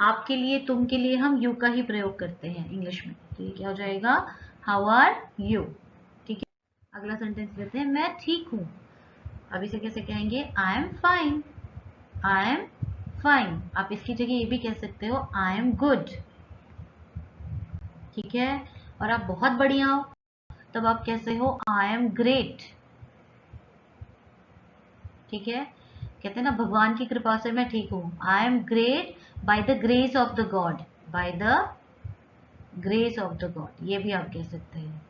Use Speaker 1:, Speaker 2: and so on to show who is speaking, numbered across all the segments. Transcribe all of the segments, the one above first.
Speaker 1: आपके लिए, तुम के लिए हम यू का ही प्रयोग करते हैं इंग्लिश में। तो ये क्या हो जाएगा, हाउ आर यू। ठीक है, अगला सेंटेंस लेते हैं, मैं ठीक हूं। अब इसे कैसे कहेंगे, I am fine. I am fine. आप इसकी जगह ये भी कह सकते हो, आई एम गुड। ठीक है, और आप बहुत बढ़िया हो तब आप कैसे हो, आई एम ग्रेट। ठीक है, कहते हैं ना भगवान की कृपा से मैं ठीक हूं, I am great by the grace of the God. By the grace of the God, ये भी आप कह सकते हैं।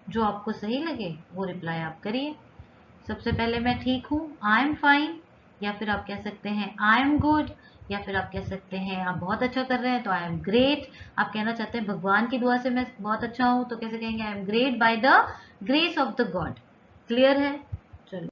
Speaker 1: जो आपको सही लगे वो रिप्लाई आप करिए। सबसे पहले मैं ठीक हूं, आई एम फाइन, या फिर आप कह सकते हैं आई एम गुड, या फिर आप कह सकते हैं आप बहुत अच्छा कर रहे हैं तो आई एम ग्रेट। आप कहना चाहते हैं भगवान की दुआ से मैं बहुत अच्छा हूं तो कैसे कहेंगे, I am great by the grace of the God. Clear है? चलो,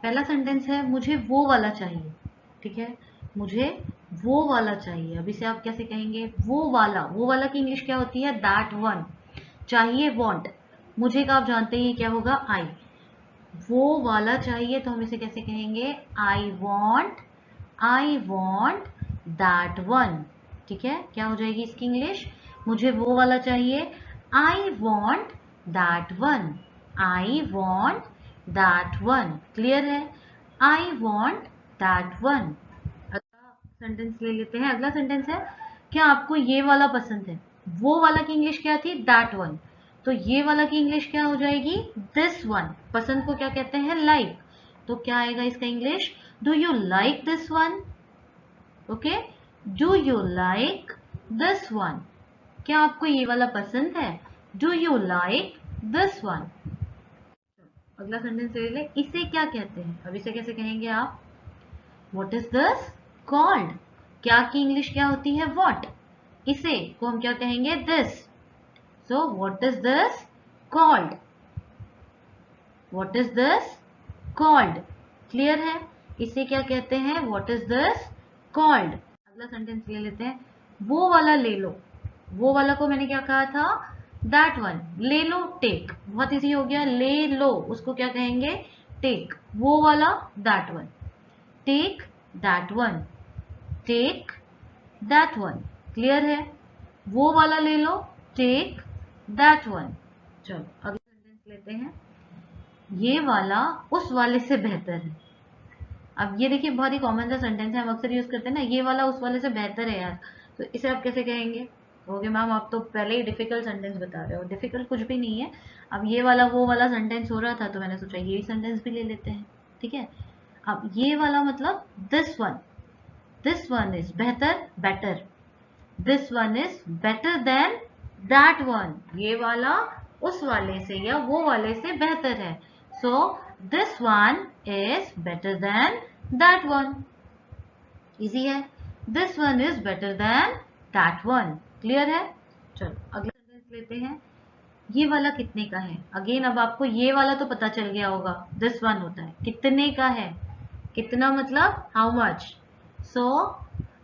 Speaker 1: पहला सेंटेंस है मुझे वो वाला चाहिए। ठीक है, मुझे वो वाला चाहिए। अब इसे आप कैसे कहेंगे, वो वाला की इंग्लिश क्या होती है, दैट वन। चाहिए वांट, मुझे का आप जानते हैं क्या होगा, आई। वो वाला चाहिए तो हम इसे कैसे कहेंगे, आई वॉन्ट दैट वन। ठीक है, क्या हो जाएगी इसकी इंग्लिश, मुझे वो वाला चाहिए, I want that one. I want that one. Clear है, आई वॉन्ट दैट वन। अगला सेंटेंस ले लेते हैं। अगला सेंटेंस है, क्या आपको ये वाला पसंद है। वो वाला की इंग्लिश क्या थी, दैट वन। तो ये वाला की इंग्लिश क्या हो जाएगी, दिस वन। पसंद को क्या कहते हैं, लाइक। तो क्या आएगा इसका English, do you like this one. Okay, do you like this one. क्या आपको ये वाला पसंद है, do you like this one. अगला सेंटेंस ले ले, इसे क्या कहते हैं। अब इसे कैसे कहेंगे आप, व्हाट इज दिस कॉल्ड। क्या की इंग्लिश क्या होती है, व्हाट। इसे को हम क्या कहेंगे, this. So what is this called, what is this called. Clear है, इसे क्या कहते हैं, व्हाट इज दिस कॉल्ड। अगला सेंटेंस ले लेते हैं, वो वाला ले लो। वो वाला को मैंने क्या कहा था, दैट वन। ले लो, टेक। बहुत इजी हो गया, ले लो उसको क्या कहेंगे, टेक। वो वाला that one, take that one, take that one. Clear है, वो वाला ले लो, टेक दैट वन। चलो अगला सेंटेंस लेते हैं, ये वाला उस वाले से बेहतर है। अब ये देखिए बहुत ही कॉमन सा सेंटेंस है, हम अक्सर यूज करते हैं ना, ये वाला उस वाले से बेहतर है यार। तो इसे आप कैसे कहेंगे, ओके मैम आप तो पहले ही डिफिकल्ट सेंटेंस बता रहे हो। डिफिकल्ट कुछ भी नहीं है। अब ये वाला वो वाला सेंटेंस हो रहा था तो मैंने सोचा ये सेंटेंस भी ले लेते हैं। ठीक है, अब ये वाला मतलब दिस वन इज बेहतर, better. This one is better than that one. ये वाला उस वाले से या वो वाले से बेहतर है। So this one is better than that one. Easy है, this one is better than that one. Clear है? चलो अगला सेंटेंस लेते हैं, ये वाला कितने का है। अगेन अब आपको ये वाला तो पता चल गया होगा, दिस वन होता है कितने का है। कितना मतलब how much. So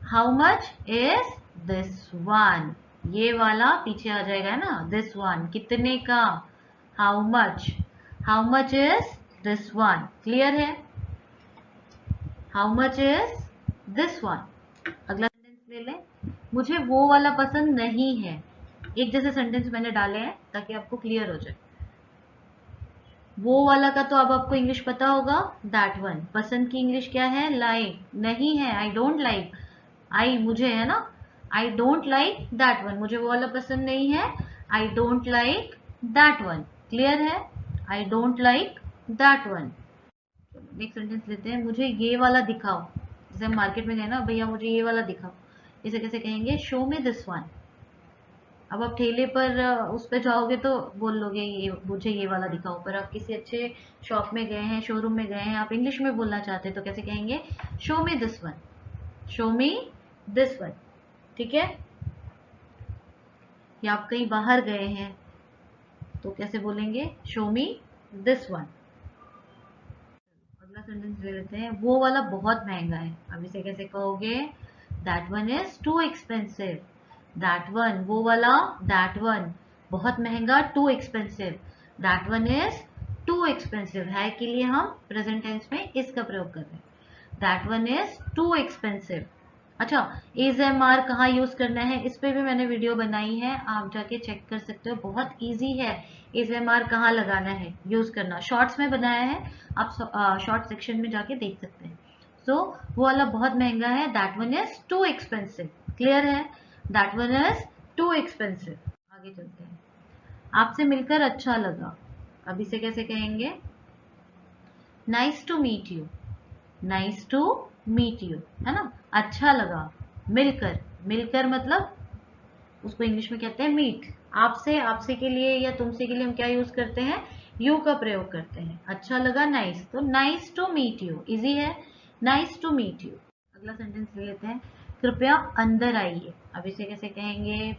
Speaker 1: how much is this one. ये वाला पीछे आ जाएगा ना, दिस वन कितने का, how much is this one. Clear है, how much is this one. अगला सेंटेंस ले लें, मुझे वो वाला पसंद नहीं है। एक जैसे सेंटेंस मैंने डाले हैं ताकि आपको क्लियर हो जाए। वो वाला का तो अब आपको इंग्लिश पता होगा, दैट वन। पसंद की इंग्लिश क्या है, लाइक। नहीं है, आई डोंट लाइक। आई मुझे है ना, I don't like that one. मुझे वो वाला पसंद नहीं है, I don't like that one. Clear है, I don't like that one. Next sentence लेते हैं, मुझे ये वाला दिखाओ। जैसे हम मार्केट में गए ना, भैया मुझे ये वाला दिखाओ। इसे कैसे कहेंगे, शो मी दिस वन। अब आप ठेले पर उस पे जाओगे तो बोल लोगे ये मुझे ये वाला दिखाओ, पर आप किसी अच्छे शॉप में गए हैं, शोरूम में गए हैं, आप इंग्लिश में बोलना चाहते हैं तो कैसे कहेंगे, show me this one, show me this one. ठीक है, या आप कहीं बाहर गए हैं तो कैसे बोलेंगे, शो मी दिस वन। अगला सेंटेंस ले लेते हैं, वो वाला बहुत महंगा है। अब इसे कैसे कहोगे? That one is too expensive. That one, वो वाला, दैट वन बहुत महंगा, too expensive. That one is too expensive है के लिए हम प्रेजेंट टेंस में इसका प्रयोग कर रहे हैं। That one is too expensive. अच्छा, इज एम आर कहाँ यूज करना है, इस पे भी मैंने वीडियो बनाई है, आप जाके चेक कर सकते हो, बहुत इजी है। इज एम आर कहाँ लगाना है, यूज करना, शॉर्ट्स में बनाया है, आप शॉर्ट सेक्शन में जाके देख सकते हैं। सो वो वाला बहुत महंगा है, that one is too expensive. Clear है? That one is too expensive. आगे चलते हैं। आपसे मिलकर अच्छा लगा। अब इसे कैसे कहेंगे? Nice to meet you. Nice to meet you, है ना? अच्छा लगा मिलकर। मिलकर मतलब उसको इंग्लिश में कहते हैं मीट। आपसे, आपसे के लिए या तुमसे के लिए हम क्या यूज करते हैं? यू का प्रयोग करते हैं। अच्छा लगा नाइस, तो nice to meet you. Easy है, नाइस टू मीट यू। अगला सेंटेंस ले लेते हैं, कृपया अंदर आइए। अब इसे कैसे कहेंगे?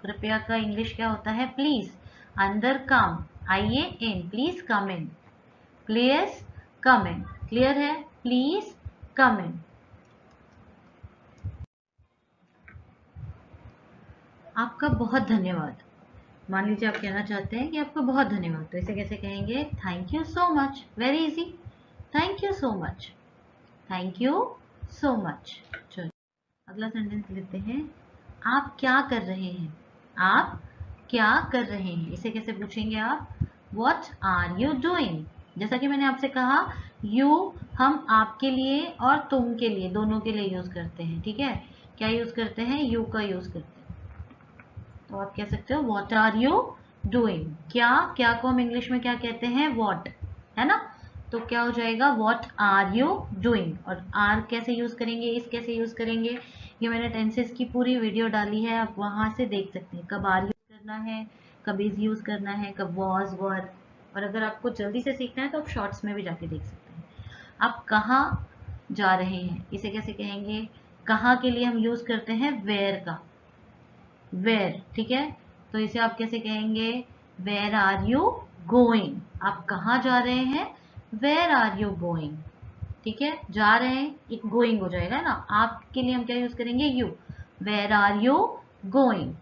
Speaker 1: कृपया का इंग्लिश क्या होता है? प्लीज। अंदर कम, आइए in, please come in. Please come in. Clear है? Please come in. आपका बहुत धन्यवाद। मान लीजिए आप कहना चाहते हैं कि आपका बहुत धन्यवाद, तो इसे कैसे कहेंगे? Thank you so much. Very easy, thank you so much. Thank you so much. चलो अगला सेंटेंस लेते हैं, आप क्या कर रहे हैं? आप क्या कर रहे हैं, इसे कैसे पूछेंगे आप? What are you doing? जैसा कि मैंने आपसे कहा, यू हम आपके लिए और तुम के लिए, दोनों के लिए यूज करते हैं। ठीक है, क्या यूज करते हैं? यू का यूज करते हैं। तो आप कह सकते हो व्हाट आर यू डूइंग। क्या, क्या को हम इंग्लिश में क्या कहते हैं? व्हाट, है ना? तो क्या हो जाएगा? What are you doing. और आर कैसे यूज करेंगे, इस कैसे यूज करेंगे, ये मैंने टेंसेस की पूरी वीडियो डाली है, आप वहां से देख सकते हैं। कब आर यूज करना है, कब इज यूज करना है, कब वॉज, वर। और अगर आपको जल्दी से सीखना है तो आप शॉर्ट्स में भी जाके देख सकते हैं। आप कहाँ जा रहे हैं, इसे कैसे कहेंगे? कहाँ के लिए हम यूज करते हैं वेयर का, वेयर। ठीक है, तो इसे आप कैसे कहेंगे? Where are you going. आप कहाँ जा रहे हैं? Where are you going. ठीक है, जा रहे हैं, गोइंग हो जाएगा ना। आपके लिए हम क्या यूज करेंगे? You. Where are you going.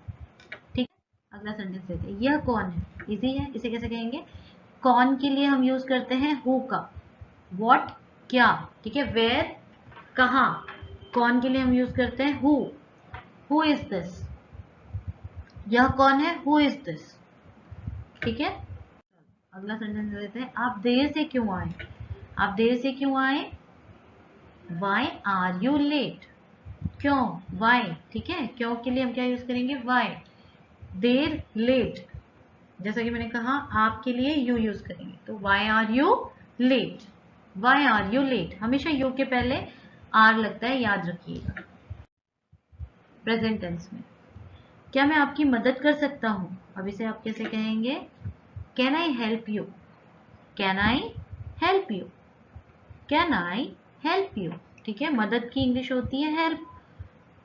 Speaker 1: ठीक है, अगला सेंटेंस लेते हैं, यह कौन है? इजी है, इसे कैसे कहेंगे? कौन के लिए हम यूज करते हैं हु का। व्हाट, क्या। ठीक है, वेयर, कहाँ। कौन के लिए हम यूज करते हैं हु। हु इज दिस, यह कौन है? Who is this. ठीक है, अगला सेंटेंस लेते हैं, आप देर से क्यों आए? आप देर से क्यों आए? Why are you late. क्यों, वाई। ठीक है, क्यों के लिए हम क्या यूज करेंगे? वाई। देर, लेट, जैसा कि मैंने कहा आपके लिए यू यूज करेंगे, तो why are you late. Why are you late, हमेशा यू के पहले आर लगता है, याद रखिएगा। प्रेजेंट टेंस में, क्या मैं आपकी मदद कर सकता हूं? अब इसे आप कैसे कहेंगे? Can I help you. Can I help you. Can I help you. ठीक है, मदद की इंग्लिश होती है हेल्प,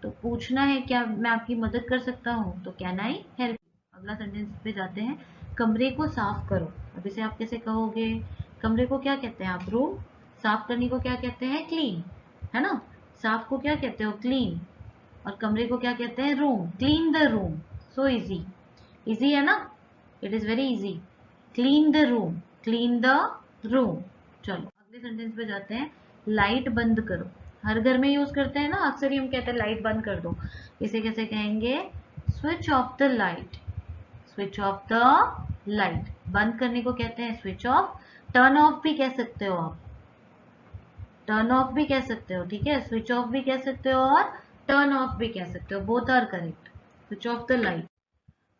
Speaker 1: तो पूछना है क्या मैं आपकी मदद कर सकता हूं, तो कैन आई हेल्प यू। अगला सेंटेंस पे जाते हैं, कमरे को साफ करो। अब इसे आप कैसे कहोगे? कमरे को क्या कहते हैं आप? रूम। साफ करने को क्या कहते हैं? क्लीन, है ना? साफ को क्या कहते हो? क्लीन। और कमरे को क्या कहते हैं? Room. Clean the room. So easy, easy है ना? It is very easy. Clean the room, clean the room. चलो अगले सेंटेंस पे जाते हैं, लाइट बंद करो। हर घर में यूज करते हैं ना, अक्सर ही हम कहते हैं लाइट बंद कर दो। इसे कैसे कहेंगे? Switch off the light. Switch off the light, बंद करने को कहते हैं स्विच ऑफ। टर्न ऑफ भी कह सकते हो आप, टर्न ऑफ भी कह सकते हो। ठीक है, स्विच ऑफ भी कह सकते हो और टर्न ऑफ भी कह सकते हो, both are correct. Switch off the light.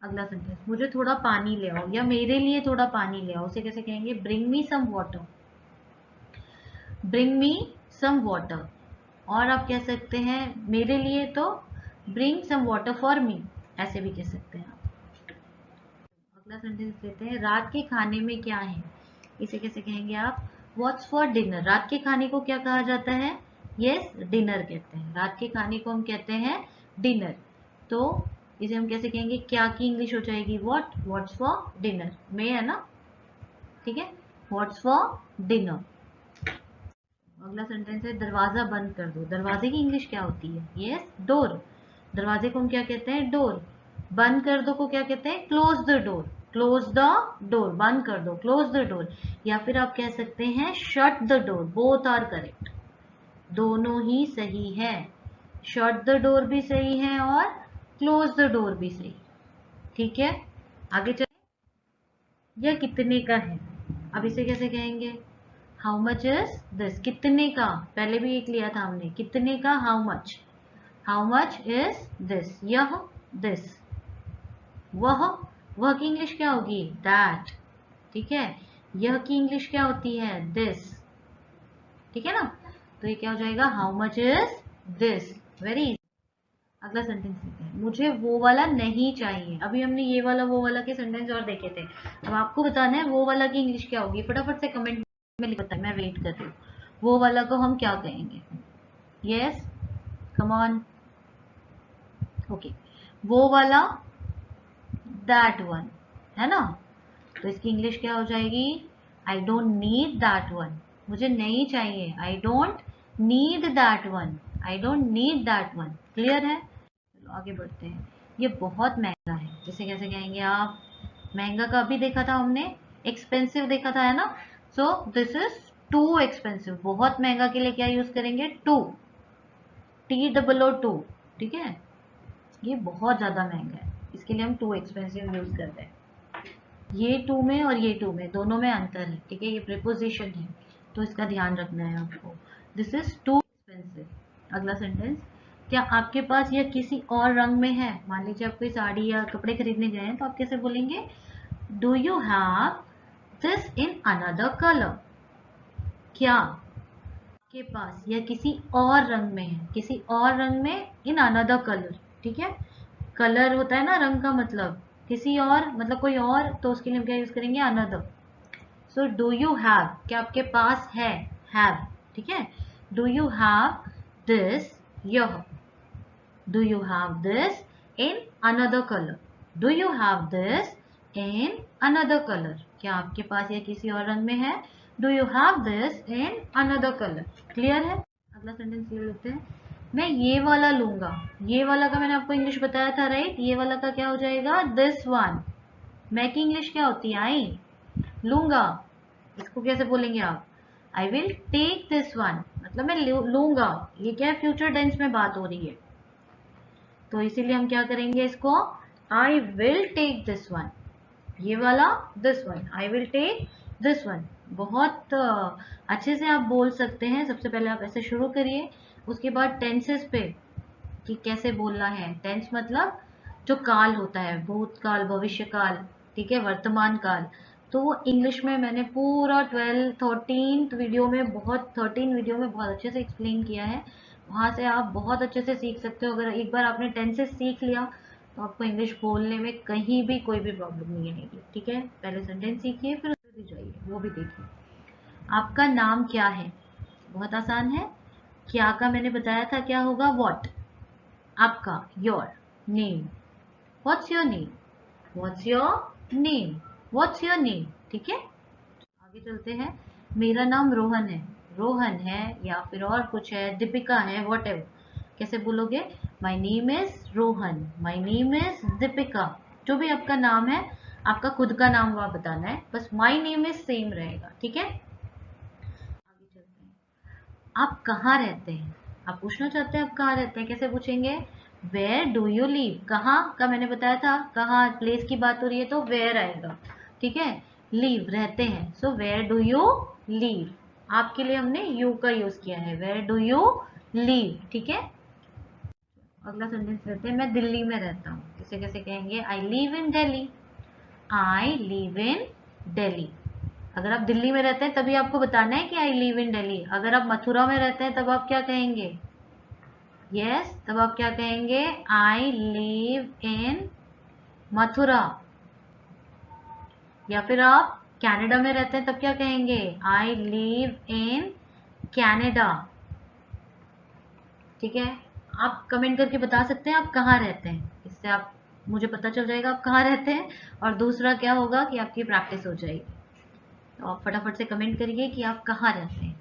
Speaker 1: अगला सेंटेंस, मुझे थोड़ा पानी ले आओ, या मेरे लिए थोड़ा पानी ले आओ। उसे कैसे कहेंगे? Bring me some water. Bring me some water. और आप कह सकते हैं मेरे लिए तो bring some water for me, ऐसे भी कह सकते हैं आप। अगला सेंटेंस लेते हैं, रात के खाने में क्या है? इसे कैसे कहेंगे आप? What's for dinner. रात के खाने को क्या कहा जाता है? यस, डिनर कहते हैं। रात के खाने को हम कहते हैं डिनर। तो इसे हम कैसे कहेंगे? क्या की इंग्लिश हो जाएगी व्हाट। व्हाट्स फॉर डिनर में, है ना? ठीक है, व्हाट्स फॉर डिनर। अगला सेंटेंस है दरवाजा बंद कर दो। दरवाजे की इंग्लिश क्या होती है? Yes, door. दरवाजे को हम क्या कहते हैं? डोर। बंद कर दो को क्या कहते हैं? Close the door. Close the door, बंद कर दो, क्लोज द डोर। या फिर आप कह सकते हैं shut the door. Both are correct, दोनों ही सही है। शट द डोर भी सही है और क्लोज द डोर भी सही। ठीक है, आगे चले। यह कितने का है? अब इसे कैसे कहेंगे? How much is this? कितने का, पहले भी एक लिया था हमने, कितने का how much. How much is this? यह, दिस। वह की इंग्लिश क्या होगी? दैट। ठीक है, यह की इंग्लिश क्या होती है? दिस। ठीक है ना, तो ये क्या हो जाएगा? How much is this. Very easy. अगला सेंटेंस लिखते हैं, मुझे वो वाला नहीं चाहिए। अभी हमने ये वाला वो वाला के सेंटेंस और देखे थे। अब आपको बताना है वो वाला की इंग्लिश क्या होगी। फटाफट से कमेंट में लिख, बताइए, मैं वेट कर रही हूँ। वो वाला को हम क्या कहेंगे? Yes, come on. ओके, वो वाला, दैट वन, है ना। तो इसकी इंग्लिश क्या हो जाएगी? I don't need that one. मुझे नहीं चाहिए। I don't need that one. I don't need that one. Clear है? चलो आगे बढ़ते हैं। ये बहुत महंगा है, जिसे कैसे कहेंगे आप? महंगा का अभी देखा था हमने, एक्सपेंसिव देखा था, है ना। So this is too expensive. बहुत महंगा के लिए क्या यूज करेंगे? Too, TOO। ठीक है, ये बहुत ज्यादा महंगा है, इसके लिए हम टू एक्सपेंसिव यूज करते हैं। ये टू में और ये टू में, दोनों में अंतर है। ठीक है, ये प्रीपोजिशन है, तो इसका ध्यान रखना है आपको। This is too expensive. अगला सेंटेंस, क्या आपके पास यह किसी और रंग में है? मान लीजिए आप कोई साड़ी या कपड़े खरीदने गए हैं, तो आप कैसे बोलेंगे? Do you have this in another colour? क्या आपके पास यह किसी और रंग में है? किसी और रंग में, इन अनदर कलर। ठीक है, कलर होता है ना रंग का मतलब, किसी और मतलब कोई और, तो उसके लिए हम क्या यूज करेंगे? Another. So do you have, क्या आपके पास है? हैव। ठीक है, डू यू हैव दिस, यह। Do you have this in another colour? Do you have this in another colour? क्या आपके पास यह किसी और रंग में है? Do you have this in another colour? Clear है? अगला सेंटेंस ले लेते हैं, मैं ये वाला लूंगा। ये वाला का मैंने आपको इंग्लिश बताया था, राइट। ये वाला का क्या हो जाएगा? This one. मैं की इंग्लिश क्या होती है? आई। लूंगा, इसको कैसे बोलेंगे आप? I will take this one, मतलब मैं लूंगा। ये क्या है? फ्यूचर टेंस में बात हो रही है, तो इसीलिए हम क्या करेंगे इसको? I will take this one. ये वाला, this one, I will take this one. बहुत अच्छे से आप बोल सकते हैं। सबसे पहले आप ऐसे शुरू करिए, उसके बाद टेंसेस पे कि कैसे बोलना है। टेंस मतलब जो काल होता है, भूतकाल, भविष्य काल, ठीक है, वर्तमान काल। तो वो इंग्लिश में मैंने पूरा 13 वीडियो में बहुत अच्छे से एक्सप्लेन किया है। वहां से आप बहुत अच्छे से सीख सकते हो। अगर एक बार आपने टेंसेस सीख लिया, तो आपको इंग्लिश बोलने में कहीं भी कोई भी प्रॉब्लम नहीं आएगी। ठीक है, पहले सेंटेंस सीखिए, फिर उसे भी जाइए, वो भी देखिए। आपका नाम क्या है? बहुत आसान है। क्या का मैंने बताया था क्या होगा? व्हाट। आपका, your name. What's your name? What's your name? What's your name? ठीक है, आगे चलते हैं। मेरा नाम रोहन है। रोहन है या फिर और कुछ है, दीपिका है, वॉट एवर, कैसे बोलोगे? My name is Rohan, my name is Deepika. जो भी आपका नाम है, आपका खुद का नाम वहां बताना है, बस माई नेम इज सेम रहेगा। ठीक है, आगे चलते हैं। आप कहाँ रहते हैं? आप पूछना चाहते हैं आप कहाँ रहते हैं, कैसे पूछेंगे? Where do you live? कहाँ का मैंने बताया था, कहाँ प्लेस की बात हो रही है तो वेयर आएगा। ठीक है, लीव रहते हैं, so where do you live. आपके लिए हमने यू का यूज किया है, वेयर डू यू लीव। ठीक है, अगला सेंटेंस लेते हैं, मैं दिल्ली में रहता हूँ। इसे कैसे कहेंगे? I live in Delhi. I live in Delhi. अगर आप दिल्ली में रहते हैं तभी आपको बताना है कि आई लिव इन दिल्ली। अगर आप मथुरा में रहते हैं तब आप क्या कहेंगे? यस, तब आप क्या कहेंगे? I live in Mathura. या फिर आप कनाडा में रहते हैं तब क्या कहेंगे? I live in Canada. ठीक है, आप कमेंट करके बता सकते हैं आप कहाँ रहते हैं, इससे आप मुझे पता चल जाएगा आप कहाँ रहते हैं। और दूसरा क्या होगा कि आपकी प्रैक्टिस हो जाएगी। तो आप फटाफट से कमेंट करिए कि आप कहाँ रहते हैं।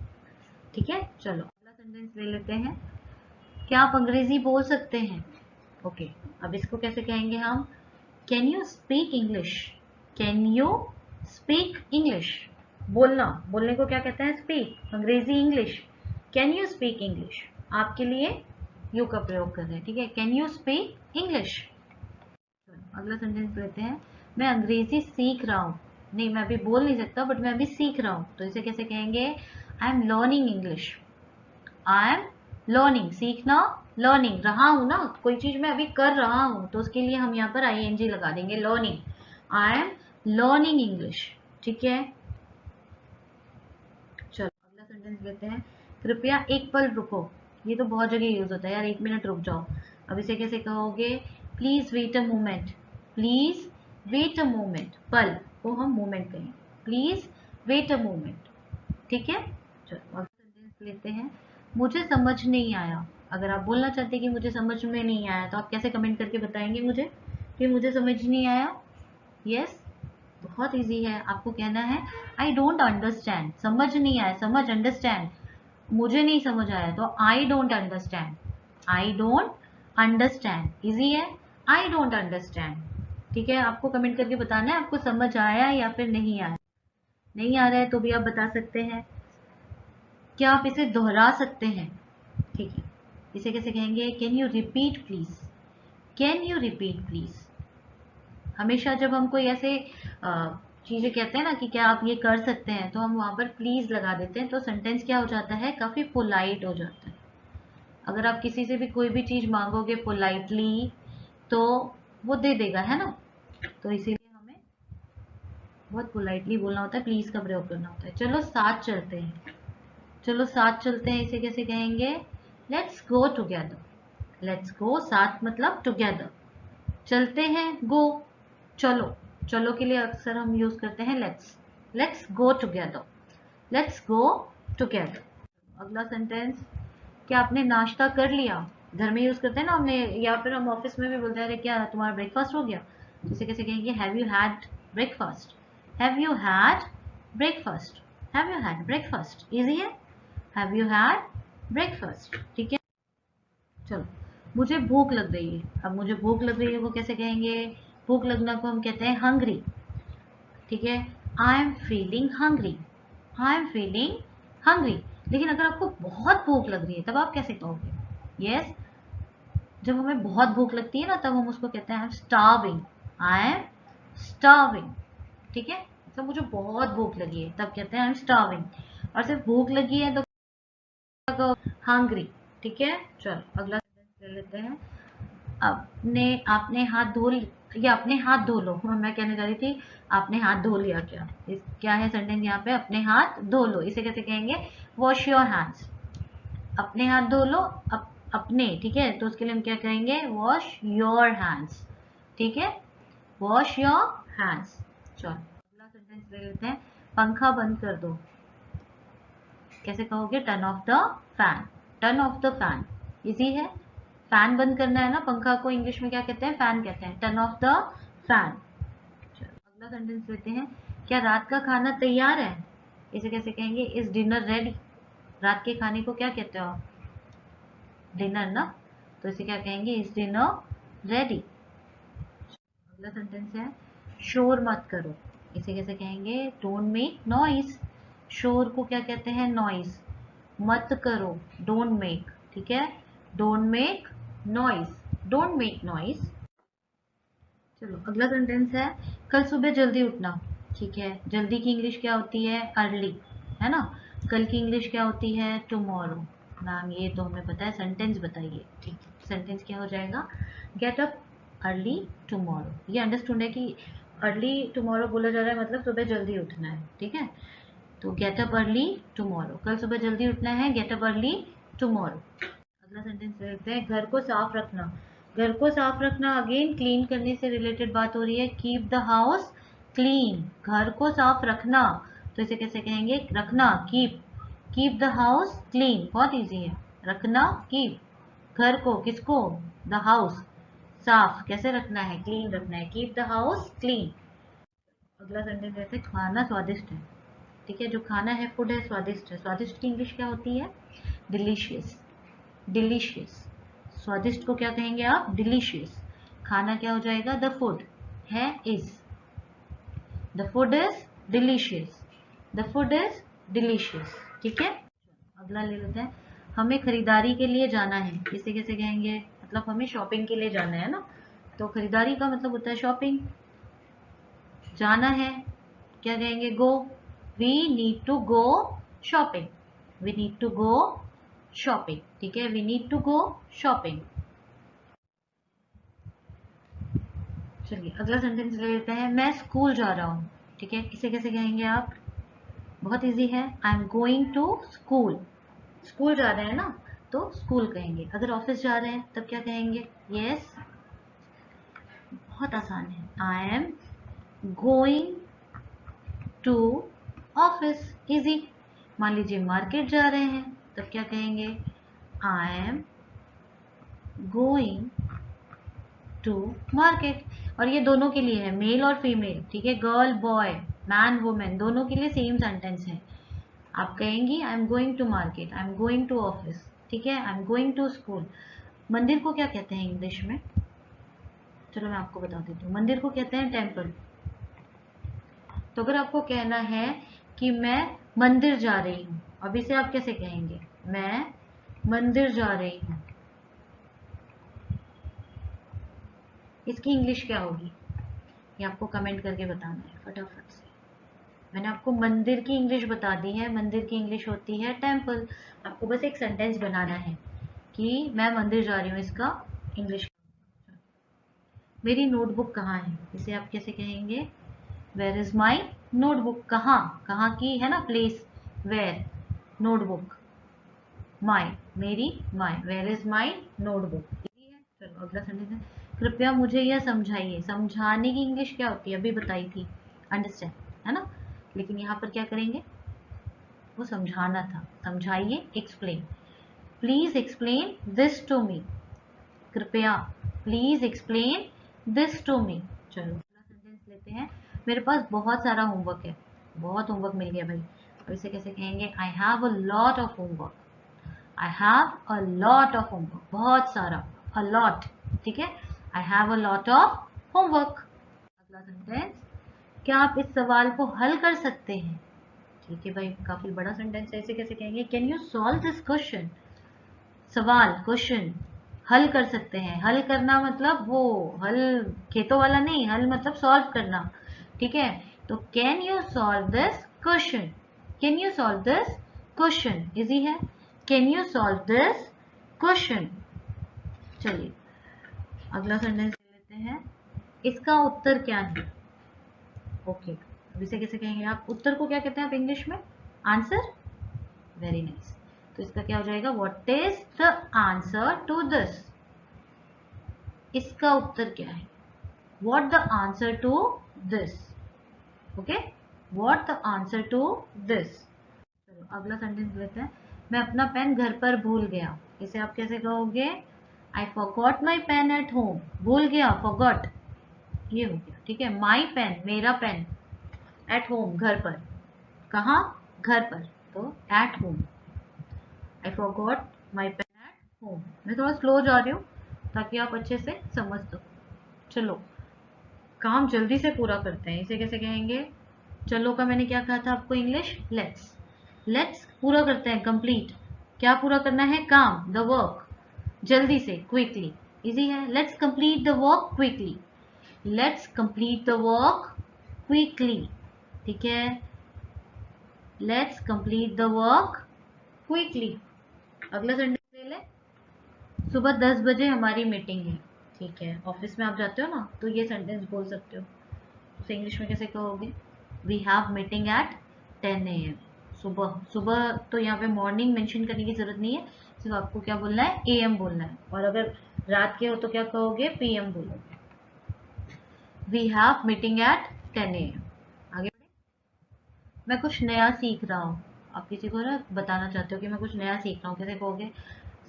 Speaker 1: ठीक है, चलो अगला सेंटेंस ले लेते हैं। क्या आप अंग्रेजी बोल सकते हैं? ओके, अब इसको कैसे कहेंगे हम? Can you speak English? Can you speak English? बोलना, बोलने को क्या कहते हैं? स्पीक, अंग्रेजी English. Can you speak English? आपके लिए यू का प्रयोग कर रहे हैं, ठीक है। Can you speak English? अगला सेंटेंस लेते हैं। मैं अंग्रेजी सीख रहा हूँ। नहीं, मैं अभी बोल नहीं सकता, बट मैं अभी सीख रहा हूँ, तो इसे कैसे कहेंगे? I am learning English. I am learning, सीखना, लर्निंग, रहा हूं ना, कोई चीज मैं अभी कर रहा हूं, तो उसके लिए हम यहाँ पर आईएनजी लगा देंगे, learning. I am learning English, ठीक है। चलो अगला सेंटेंस लेते हैं। कृपया एक पल रुको। ये तो बहुत जगह यूज होता है यार, 1 मिनट रुक जाओ। अब इसे कैसे कहोगे? Please wait a moment. Please wait a moment, पल को हम मोमेंट कहेंगे। प्लीज वेट अ मोमेंट, ठीक है। चलो अगला सेंटेंस लेते हैं। मुझे समझ नहीं आया। अगर आप बोलना चाहते हैं कि मुझे समझ में नहीं आया, तो आप कैसे कमेंट करके बताएंगे मुझे कि मुझे समझ नहीं आया? यस, बहुत इजी है। आपको कहना है आई डोंट अंडरस्टैंड। समझ नहीं आया, समझ, अंडरस्टैंड। मुझे नहीं समझ आया तो I don't understand. I don't understand easy है, आई डोंट अंडरस्टैंड, ठीक है। आपको कमेंट करके बताना है आपको समझ आया या फिर नहीं आया। नहीं आ रहा है तो भी आप बता सकते हैं। क्या आप इसे दोहरा सकते हैं? ठीक है, इसे कैसे कहेंगे? Can you repeat please? Can you repeat please? हमेशा जब हम कोई ऐसे चीजें कहते हैं ना कि क्या आप ये कर सकते हैं, तो हम वहां पर प्लीज लगा देते हैं, तो सेंटेंस क्या हो जाता है? काफी पोलाइट हो जाता है। अगर आप किसी से भी कोई भी चीज मांगोगे पोलाइटली, तो वो दे देगा, है ना। तो इसीलिए हमें बहुत पोलाइटली बोलना होता है, प्लीज का प्रयोग करना होता है। चलो साथ चलते हैं। चलो साथ चलते हैं, इसे कैसे कहेंगे? Let's go together. Let's go, साथ मतलब टुगेदर। चलते हैं, गो, चलो। चलो के लिए अक्सर हम यूज करते हैं let's. Let's go together. Let's go together. अगला सेंटेंस। क्या आपने नाश्ता कर लिया? घर में यूज करते हैं ना हमने, या फिर हम ऑफिस में भी बोलते हैं अरे क्या तुम्हारा ब्रेकफास्ट हो गया? तो इसे कैसे कहेंगे? Have you had breakfast? Have you had breakfast? Have you had breakfast easy है। हैव यू हैड ब्रेकफास्ट, ठीक है। चलो, मुझे भूख लग रही है। अब मुझे भूख लग रही है वो कैसे कहेंगे? भूख लगना को हम कहते हैं हंग्री, ठीक है। I am feeling hungry. I am feeling hungry. लेकिन अगर आपको बहुत भूख लग रही है तब आप कैसे कहोगे? यस, जब हमें बहुत भूख लगती है ना, तब हम उसको कहते हैं I am starving. I am starving, ठीक है। तो मुझे बहुत भूख लगी है तब कहते हैं आई एम स्टार्विंग। और सिर्फ भूख लगी है तो हंग्री, ठीक है। चलो अगला सेंटेंस ले लेते हैं। अपने आपने हाथ धो या अपने हाथ धो लो। मैं कहने जा रही थी आपने हाथ धो लिया क्या? क्या है सेंटेंस यहाँ पे? अपने हाथ धो लो। इसे कैसे कहेंगे? Wash your hands. अपने हाथ धो लो, अपने, ठीक है। तो उसके लिए हम क्या कहेंगे? वॉश योर हैंड्स, ठीक है। Wash your hands. चलो अगला सेंटेंस ले लेते हैं। पंखा बंद कर दो। कैसे कहोगे? Turn off the fan. Turn off the fan easy है। फैन बंद करना है ना, पंखा को इंग्लिश में क्या कहते हैं? फैन कहते हैं। Turn off the fan. अगला सेंटेंस लेते हैं। क्या रात का खाना तैयार है? इसे कैसे कहेंगे? Is dinner ready? रात के खाने को क्या कहते हो आप? डिनर ना, तो इसे क्या कहेंगे? Is dinner ready. अगला सेंटेंस है शोर मत करो। इसे कैसे कहेंगे? Don't make noise. शोर को क्या कहते हैं? नॉइज। मत करो, डोंट मेक, ठीक है। Don't make noise, don't make noise. चलो अगला सेंटेंस है कल सुबह जल्दी उठना, ठीक है। जल्दी की इंग्लिश क्या होती है? अर्ली, है ना। कल की इंग्लिश क्या होती है? टुमारो। मैम ये तो हमें पता है, सेंटेंस बताइए, ठीक है। सेंटेंस क्या हो जाएगा? Get up early tomorrow. ये अंडरस्टूड है कि अर्ली टुमारो बोला जा रहा है, मतलब सुबह जल्दी उठना है, ठीक है। तो गेट अप अर्ली टुमारो, कल सुबह जल्दी उठना है, गेट अप अर्ली टुमारो। अगला सेंटेंस देखते हैं। घर को साफ रखना। घर को साफ रखना अगेन क्लीन करने से रिलेटेड बात हो रही है। Keep the house clean. घर को साफ रखना, तो इसे कैसे कहेंगे? रखना, keep. Keep the house clean, बहुत इजी है। रखना, कीप। घर को, किसको? द हाउस, साफ कैसे रखना है? क्लीन रखना है। Keep the house clean. अगला सेंटेंस है खाना स्वादिष्ट है, ठीक है, जो खाना है फूड है, स्वादिष्ट है। स्वादिष्ट की इंग्लिश क्या होती है? डिलीशियस। डिलीशियस, स्वादिष्ट को क्या कहेंगे आप? डिलीशियस। खाना क्या हो जाएगा? द फूड है is, the food is delicious, the food is delicious. ठीक है, अगला ले लेते हैं। हमें खरीदारी के लिए जाना है, इसे कैसे कहेंगे? मतलब हमें शॉपिंग के लिए जाना है ना, तो खरीदारी का मतलब होता है शॉपिंग। जाना है क्या कहेंगे? Go. We need to go shopping, we need to go shopping. ठीक है, we need to go shopping. चलिए अगला सेंटेंस ले लेते हैं। मैं स्कूल जा रहा हूँ। ठीक है, इसे कैसे कहेंगे आप? बहुत इजी है, I am going to school. School जा रहे हैं ना, तो स्कूल कहेंगे। अगर ऑफिस जा रहे हैं तब क्या कहेंगे? यस, बहुत आसान है, I am going to office. Easy. मान लीजिए मार्केट जा रहे हैं तब क्या कहेंगे? I am going to market. और ये दोनों के लिए है, मेल और फीमेल। ठीक है, गर्ल बॉय, मैन वुमेन, दोनों के लिए सेम सेंटेंस है। आप कहेंगी I am going to market, I am going to office. ठीक है, I am going to school. मंदिर को क्या कहते हैं इंग्लिश में? चलो मैं आपको बता देती हूँ। मंदिर को कहते हैं टेम्पल। तो अगर आपको कहना है कि मैं मंदिर जा रही हूँ, अब इसे आप कैसे कहेंगे? मैं मंदिर जा रही हूँ, इसकी इंग्लिश क्या होगी? ये आपको कमेंट करके बताना है फटाफट से। मैंने आपको मंदिर की इंग्लिश बता दी है, मंदिर की इंग्लिश होती है टेम्पल। आपको बस एक सेंटेंस बनाना है कि मैं मंदिर जा रही हूँ, इसका इंग्लिश। मेरी नोटबुक कहाँ है, इसे आप कैसे कहेंगे? Where is my notebook. कहाँ, कहाँ की है ना प्लेस, वेयर, नोटबुक, माई, मेरी, माई, वेयर इज माई नोटबुक। चलो अगला सेंटेंस है, कृपया मुझे यह समझाइए। समझाने की इंग्लिश क्या होती है? अभी बताई थी, अंडरस्टैंड, है ना। लेकिन यहाँ पर क्या करेंगे? वो समझाना था, समझाइए, explain. Please explain this to me. कृपया, please explain this to me. चलो अगला सेंटेंस लेते हैं। मेरे पास बहुत सारा होमवर्क है, बहुत होमवर्क मिल गया भाई। अब इसे कैसे कहेंगे? I have a lot of homework. I have a lot of homework, बहुत सारा, अ लॉट। ठीक है, I have a lot of homework. अगला सेंटेंस, क्या आप इस सवाल को हल कर सकते हैं? ठीक है भाई, काफी बड़ा सेंटेंस है, इसे कैसे कहेंगे? Can you solve this question? सवाल, क्वेश्चन, हल कर सकते हैं। हल करना मतलब वो हल खेतों वाला नहीं, हल मतलब सॉल्व करना। ठीक है, तो can you solve this question? Can you solve this question, easy है, can you solve this question. चलिए अगला सेंटेंस लेते हैं। इसका उत्तर क्या है? ओके, अब इसे कैसे कहेंगे आप? उत्तर को क्या कहते हैं आप इंग्लिश में? आंसर। Very nice. तो इसका क्या हो जाएगा? What is the answer to this? इसका उत्तर क्या है? What the answer to this. Okay, what the answer to this. चलो अगला सेंटेंस लेते हैं। मैं अपना पेन घर पर भूल गया, इसे आप कैसे कहोगे? I forgot my pen at home. भूल गया, फॉरगॉट, ये हो गया। ठीक है, माई पेन, मेरा पेन, एट होम, घर पर। कहाँ? घर पर, तो at home. I forgot my pen at home. मैं थोड़ा स्लो जा रही हूँ ताकि आप अच्छे से समझ सको। चलो काम जल्दी से पूरा करते हैं, इसे कैसे कहेंगे? चलो का मैंने क्या कहा था आपको इंग्लिश? लेट्स। लेट्स पूरा करते हैं, कंप्लीट। क्या पूरा करना है? काम, द वर्क, जल्दी से, क्विकली। इजी है, let's complete the work quickly. Let's complete the work quickly. ठीक है, let's complete the work quickly. अगला सेंटेंस ले ले। सुबह 10 बजे हमारी मीटिंग है। ठीक है, ऑफिस में आप जाते हो ना, तो ये सेंटेंस बोल सकते हो। उसे इंग्लिश में कैसे कहोगे? We have meeting at 10 AM। सुबह, सुबह तो यहाँ पे मॉर्निंग मेंशन करने की जरूरत नहीं है, सिर्फ आपको क्या बोलना है? AM बोलना है। और अगर रात के हो तो क्या कहोगे? PM बोलोगे। We have meeting at 10 AM। आगे बढ़े। मैं कुछ नया सीख रहा हूँ। आप किसी को ना बताना चाहते हो कि मैं कुछ नया सीख रहा हूँ, कैसे कहोगे?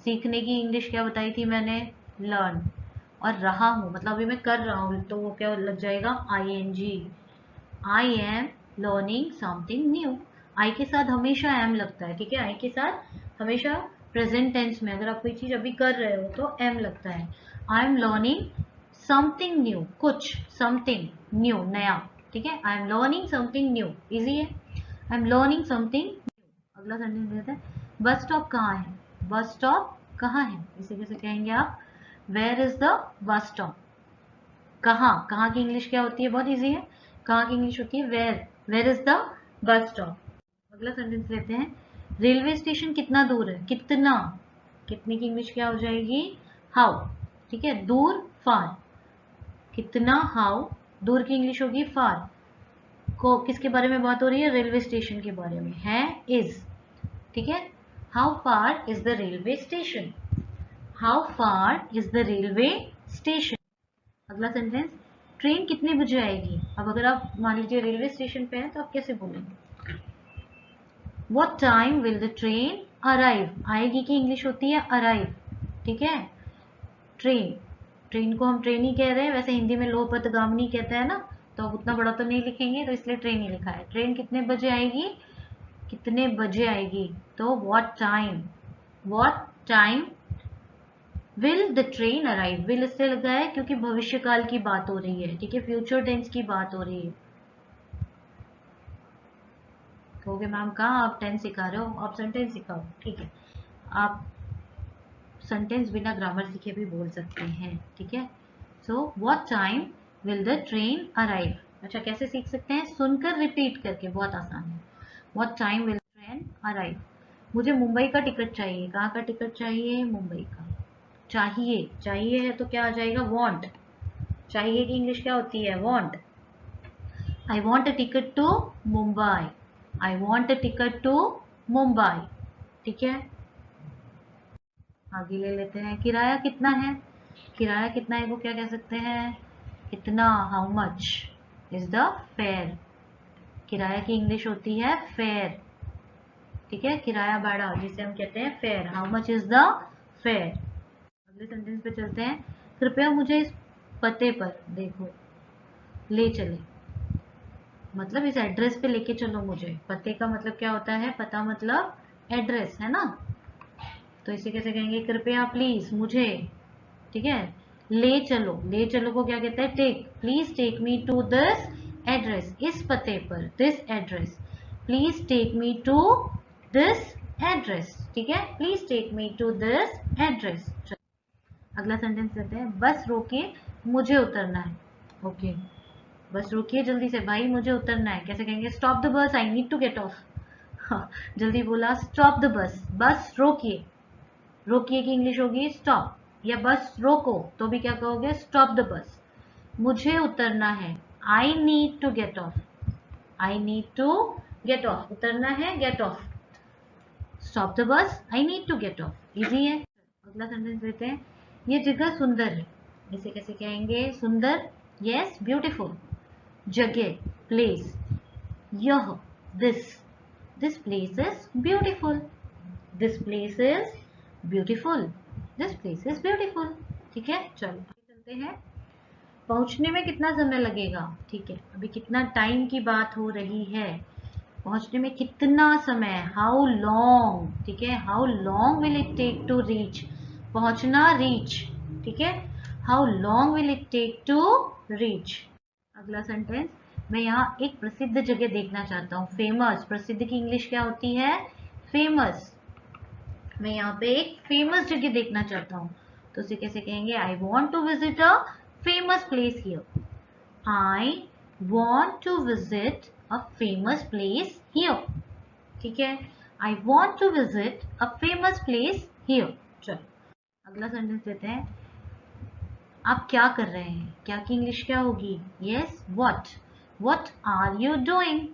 Speaker 1: सीखने की इंग्लिश क्या बताई थी मैंने? लर्न। और रहा हूँ मतलब अभी मैं कर रहा हूँ, तो वो क्या लग जाएगा? ING। I am learning something new. I के साथ हमेशा एम लगता है, ठीक है, आई के साथ हमेशा प्रेजेंट टेंस में अगर आप कोई चीज अभी कर रहे हो तो एम लगता है। I am learning something new, कुछ, समथिंग न्यू, नया, ठीक है, I am learning something new, easy है, I am learning something new. अगला सेंटेंस देते हैं, बस स्टॉप कहाँ है, बस स्टॉप कहाँ है, इसे कैसे कहेंगे आप, where is the bus stop. कहाँ, कहाँ की इंग्लिश क्या होती है, बहुत इजी है, कहाँ की इंग्लिश होती है where, where is the bus stop. अगला सेंटेंस लेते हैं, रेलवे स्टेशन कितना दूर है, कितना, कितने की इंग्लिश क्या हो जाएगी, हाउ, ठीक है, दूर, फार, कितना, हाउ, दूर की इंग्लिश होगी फार। को किसके बारे में बात हो रही है, रेलवे स्टेशन के बारे में है, इज, ठीक है, how far is the railway station, how far is the railway station. अगला सेंटेंस, ट्रेन कितने बजे आएगी, अब अगर आप मान लीजिए रेलवे स्टेशन पे हैं तो आप कैसे बोलेंगे, What time will the train arrive, आएगी की इंग्लिश होती है अराइव, ठीक है, ट्रेन, ट्रेन को हम ट्रेन ही कह रहे हैं, वैसे हिंदी में लोहपथगामिनी कहते हैं ना, तो अब उतना बड़ा तो नहीं लिखेंगे तो इसलिए ट्रेन ही लिखा है। ट्रेन कितने बजे आएगी, कितने बजे आएगी, तो what time will the train arrive, will इससे लगा है क्योंकि भविष्य काल की बात हो रही है, ठीक है, फ्यूचर टेंस की बात हो रही है। कहोगे मैम कहाँ आप टेंस सिखा रहे हो, आप सेंटेंस सिखाओ, ठीक है, आप सेंटेंस बिना ग्रामर सीखे भी बोल सकते हैं, ठीक है। So what time will the train arrive, अच्छा कैसे सीख सकते हैं, सुनकर रिपीट करके, बहुत आसान है। What time will train arrive, मुझे मुंबई का टिकट चाहिए, कहाँ का टिकट चाहिए, मुंबई का, चाहिए, चाहिए है तो क्या आ जाएगा, वांट, चाहिए की इंग्लिश क्या होती है, want, I want a ticket to Mumbai, I want a ticket to Mumbai, ठीक है। आगे ले लेते हैं, किराया कितना है, किराया कितना है को क्या कह सकते हैं, कितना, how much is the fair, किराया की इंग्लिश होती है फेयर, ठीक है, किराया भाड़ा जिसे हम कहते हैं fair, how much is the fair. अगले सेंटेंस पे चलते हैं, कृपया मुझे इस पते पर देखो ले चले, मतलब इस एड्रेस पे लेके चलो मुझे, पते का मतलब क्या होता है, पता मतलब एड्रेस है ना, तो इसे कैसे कहेंगे, कृपया प्लीज मुझे, ठीक है, ले चलो, ले चलो को क्या कहते हैं, take, please take me to this address, इस पते पर, this address, please take me to this address, ठीक है, please take me to this address. अगला सेंटेंस लेते हैं, बस रोकिए मुझे उतरना है, ओके, बस रोकिए जल्दी से भाई मुझे उतरना है, कैसे कहेंगे, stop the bus I need to get off, जल्दी बोला, स्टॉप द बस, बस रोकिए, रोकिए की इंग्लिश होगी स्टॉप, या बस रोको तो भी क्या कहोगे, स्टॉप द बस, मुझे उतरना है, I need to get off, I need to get off, उतरना है, get off, stop the bus, I need to get off, easy है। अगला सेंटेंस देते हैं, ये जगह सुंदर है, इसे कैसे कहेंगे, सुंदर, यस, ब्यूटीफुल, जगह, प्लेस, यह, this place is beautiful, this place is beautiful, this place is beautiful, ठीक है। चलो चलते हैं, पहुंचने में कितना समय लगेगा, ठीक है, अभी कितना टाइम की बात हो रही है, पहुंचने में कितना समय, हाउ लॉन्ग, ठीक है, how long will it take to reach, पहुंचना, रीच, ठीक है, how long will it take to reach. अगला सेंटेंस, मैं यहाँ एक प्रसिद्ध जगह देखना चाहता हूँ, फेमस, प्रसिद्ध की इंग्लिश क्या होती है, फेमस, मैं यहाँ पे एक फेमस जगह देखना चाहता हूँ, तो उसे कैसे कहेंगे, I want to visit a famous place here, I want to visit a famous place here, ठीक है, I want to visit a famous place here. चलो अगला सेंटेंस देते हैं, आप क्या कर रहे हैं, क्या की इंग्लिश क्या होगी, yes, what are you doing,